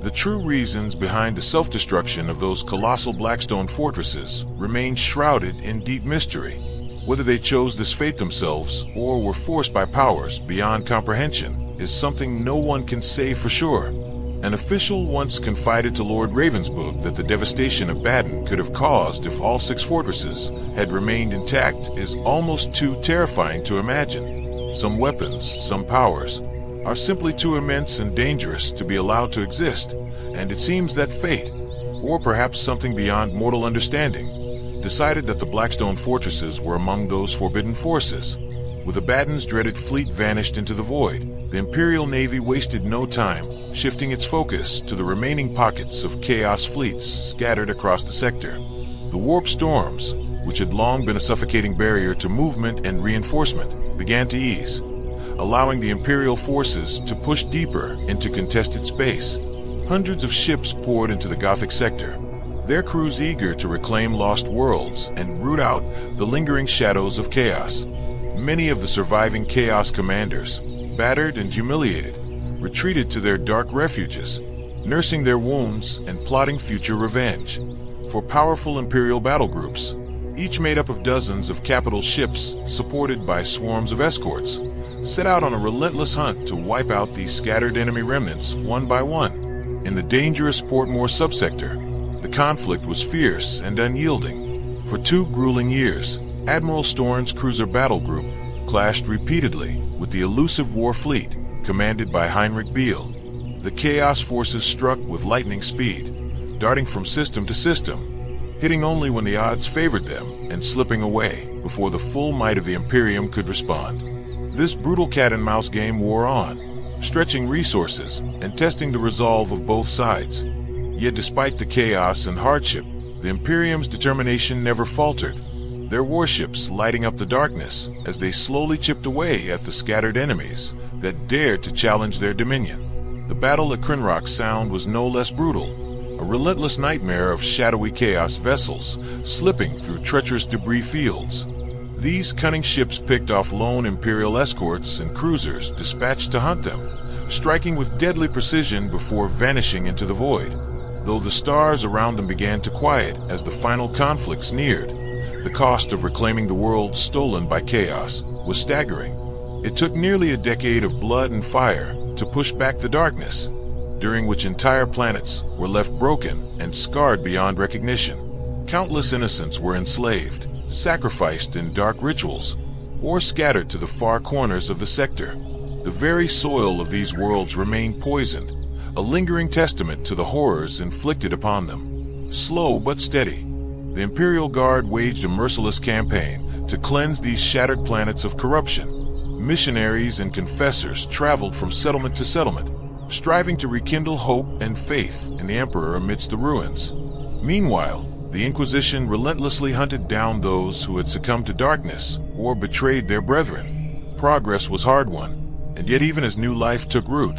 Speaker 1: The true reasons behind the self-destruction of those colossal Blackstone fortresses remain shrouded in deep mystery. Whether they chose this fate themselves or were forced by powers beyond comprehension is something no one can say for sure. An official once confided to Lord Ravensbook that the devastation Abaddon could have caused if all 6 fortresses had remained intact is almost too terrifying to imagine. Some weapons, some powers, are simply too immense and dangerous to be allowed to exist, and it seems that fate, or perhaps something beyond mortal understanding, decided that the Blackstone fortresses were among those forbidden forces. With Abaddon's dreaded fleet vanished into the void, the Imperial Navy wasted no time, shifting its focus to the remaining pockets of Chaos fleets scattered across the sector. The warp storms, which had long been a suffocating barrier to movement and reinforcement, began to ease, allowing the Imperial forces to push deeper into contested space. Hundreds of ships poured into the Gothic sector, their crews eager to reclaim lost worlds and root out the lingering shadows of chaos. Many of the surviving Chaos commanders, battered and humiliated, retreated to their dark refuges, nursing their wounds and plotting future revenge. For powerful Imperial battle groups, each made up of dozens of capital ships supported by swarms of escorts, set out on a relentless hunt to wipe out these scattered enemy remnants one by one. In the dangerous Portmore subsector, the conflict was fierce and unyielding. For 2 grueling years, Admiral Storn's cruiser battle group clashed repeatedly with the elusive war fleet commanded by Heinrich Beale. The Chaos forces struck with lightning speed, darting from system to system, hitting only when the odds favored them and slipping away before the full might of the Imperium could respond. This brutal cat-and-mouse game wore on, stretching resources and testing the resolve of both sides. Yet despite the chaos and hardship, the Imperium's determination never faltered, their warships lighting up the darkness as they slowly chipped away at the scattered enemies that dared to challenge their dominion. The battle at Crinrock Sound was no less brutal, a relentless nightmare of shadowy Chaos vessels slipping through treacherous debris fields. These cunning ships picked off lone Imperial escorts and cruisers dispatched to hunt them, striking with deadly precision before vanishing into the void. Though the stars around them began to quiet as the final conflicts neared, the cost of reclaiming the world stolen by Chaos was staggering. It took nearly a decade of blood and fire to push back the darkness, during which entire planets were left broken and scarred beyond recognition. Countless innocents were enslaved, sacrificed in dark rituals, or scattered to the far corners of the sector. The very soil of these worlds remained poisoned, a lingering testament to the horrors inflicted upon them. Slow but steady, the Imperial Guard waged a merciless campaign to cleanse these shattered planets of corruption. Missionaries and confessors traveled from settlement to settlement, striving to rekindle hope and faith in the Emperor amidst the ruins. Meanwhile,
Speaker 2: the Inquisition relentlessly hunted down those who had succumbed to darkness or betrayed their brethren. Progress was hard-won, and yet even as new life took root,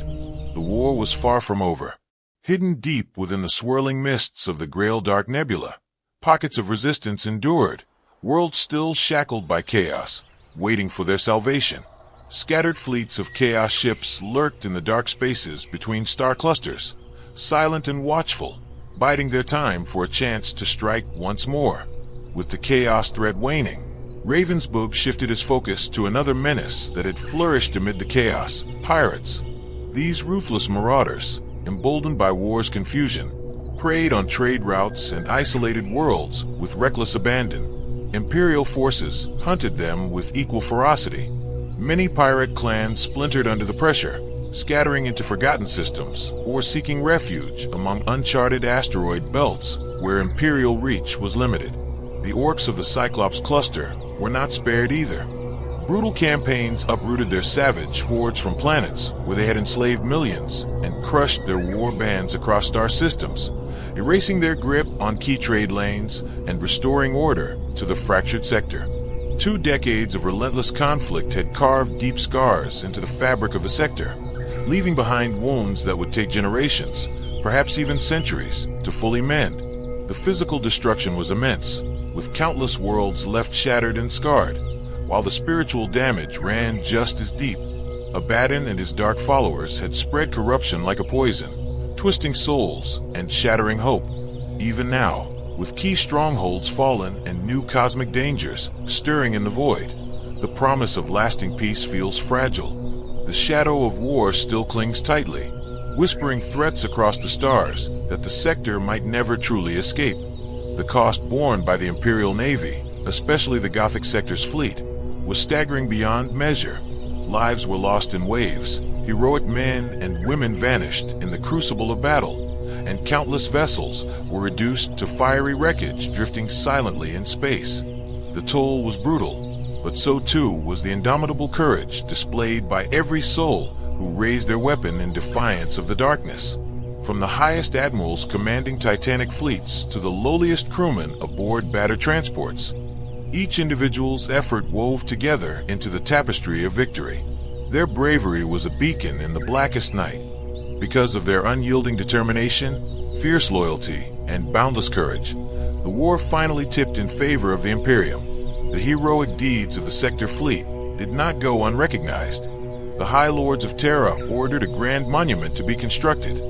Speaker 2: the war was far from over. Hidden deep within the swirling mists of the Grail Dark Nebula, pockets of resistance endured, worlds still shackled by chaos, waiting for their salvation. Scattered fleets of chaos ships lurked in the dark spaces between star clusters, silent and watchful, biding their time for a chance to strike once more. With the chaos threat waning, Ravensburg shifted his focus to another menace that had flourished amid the chaos: pirates. These ruthless marauders, emboldened by war's confusion, preyed on trade routes and isolated worlds with reckless abandon. Imperial forces hunted them with equal ferocity. Many pirate clans splintered under the pressure, scattering into forgotten systems or seeking refuge among uncharted asteroid belts where Imperial reach was limited. The orcs of the Cyclops cluster were not spared either. Brutal campaigns uprooted their savage hordes from planets where they had enslaved millions and crushed their war bands across star systems, erasing their grip on key trade lanes and restoring order to the fractured sector. 2 decades of relentless conflict had carved deep scars into the fabric of the sector, leaving behind wounds that would take generations, perhaps even centuries, to fully mend. The physical destruction was immense, with countless worlds left shattered and scarred, while the spiritual damage ran just as deep. Abaddon and his dark followers had spread corruption like a poison, twisting souls and shattering hope. Even now, with key strongholds fallen and new cosmic dangers stirring in the void, the promise of lasting peace feels fragile. The shadow of war still clings tightly, whispering threats across the stars that the sector might never truly escape. The cost borne by the Imperial Navy, especially the Gothic sector's fleet, was staggering beyond measure. Lives were lost in waves, heroic men and women vanished in the crucible of battle, and countless vessels were reduced to fiery wreckage drifting silently in space. The toll was brutal, but so too was the indomitable courage displayed by every soul who raised their weapon in defiance of the darkness. From the highest admirals commanding Titanic fleets to the lowliest crewmen aboard battered transports, each individual's effort wove together into the tapestry of victory. Their bravery was a beacon in the blackest night. Because of their unyielding determination, fierce loyalty, and boundless courage, the war finally tipped in favor of the Imperium. The heroic deeds of the sector fleet did not go unrecognized. The High Lords of Terra ordered a grand monument to be constructed,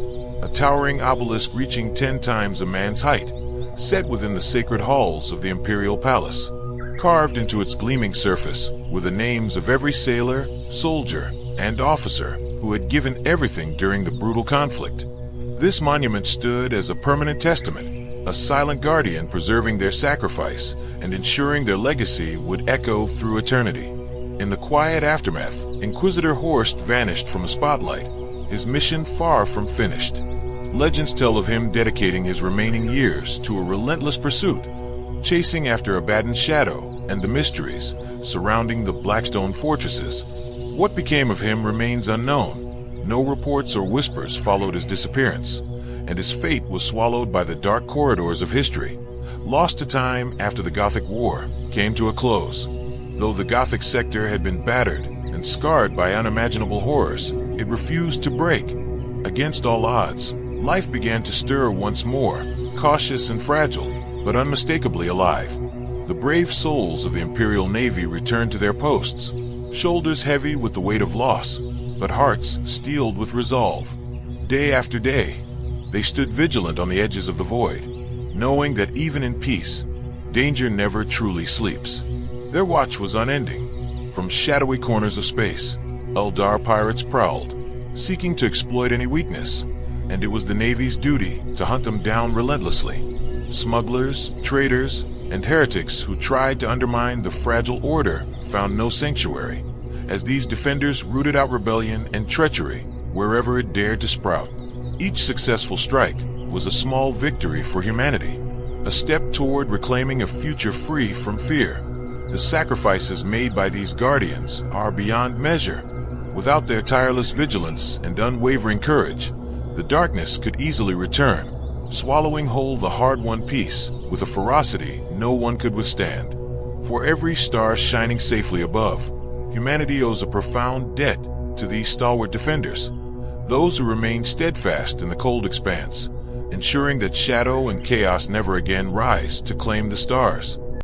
Speaker 2: a towering obelisk reaching 10 times a man's height, set within the sacred halls of the Imperial Palace. Carved into its gleaming surface were the names of every sailor, soldier, and officer who had given everything during the brutal conflict. This monument stood as a permanent testament, a silent guardian preserving their sacrifice and ensuring their legacy would echo through eternity. In the quiet aftermath, Inquisitor Horst vanished from the spotlight, his mission far from finished. Legends tell of him dedicating his remaining years to a relentless pursuit, chasing after Abaddon's shadow and the mysteries surrounding the Blackstone fortresses. What became of him remains unknown. No reports or whispers followed his disappearance, and his fate was swallowed by the dark corridors of history, lost to time after the Gothic War came to a close. Though the Gothic sector had been battered and scarred by unimaginable horrors, it refused to break. Against all odds, life began to stir once more, cautious and fragile, but unmistakably alive. The brave souls of the Imperial Navy returned to their posts, shoulders heavy with the weight of loss, but hearts steeled with resolve. Day after day, they stood vigilant on the edges of the void, knowing that even in peace, danger never truly sleeps. Their watch was unending. From shadowy corners of space, Eldar pirates prowled, seeking to exploit any weakness, and it was the Navy's duty to hunt them down relentlessly. Smugglers, traitors, and heretics who tried to undermine the fragile order found no sanctuary, as these defenders rooted out rebellion and treachery wherever it dared to sprout. Each successful strike was a small victory for humanity, a step toward reclaiming a future free from fear. The sacrifices made by these guardians are beyond measure. Without their tireless vigilance and unwavering courage, the darkness could easily return,
Speaker 1: swallowing whole the hard-won peace with a ferocity no one could withstand. For every star shining safely above, humanity owes a profound debt to these stalwart defenders, those who remain steadfast in the cold expanse, ensuring that shadow and chaos never again rise to claim the stars.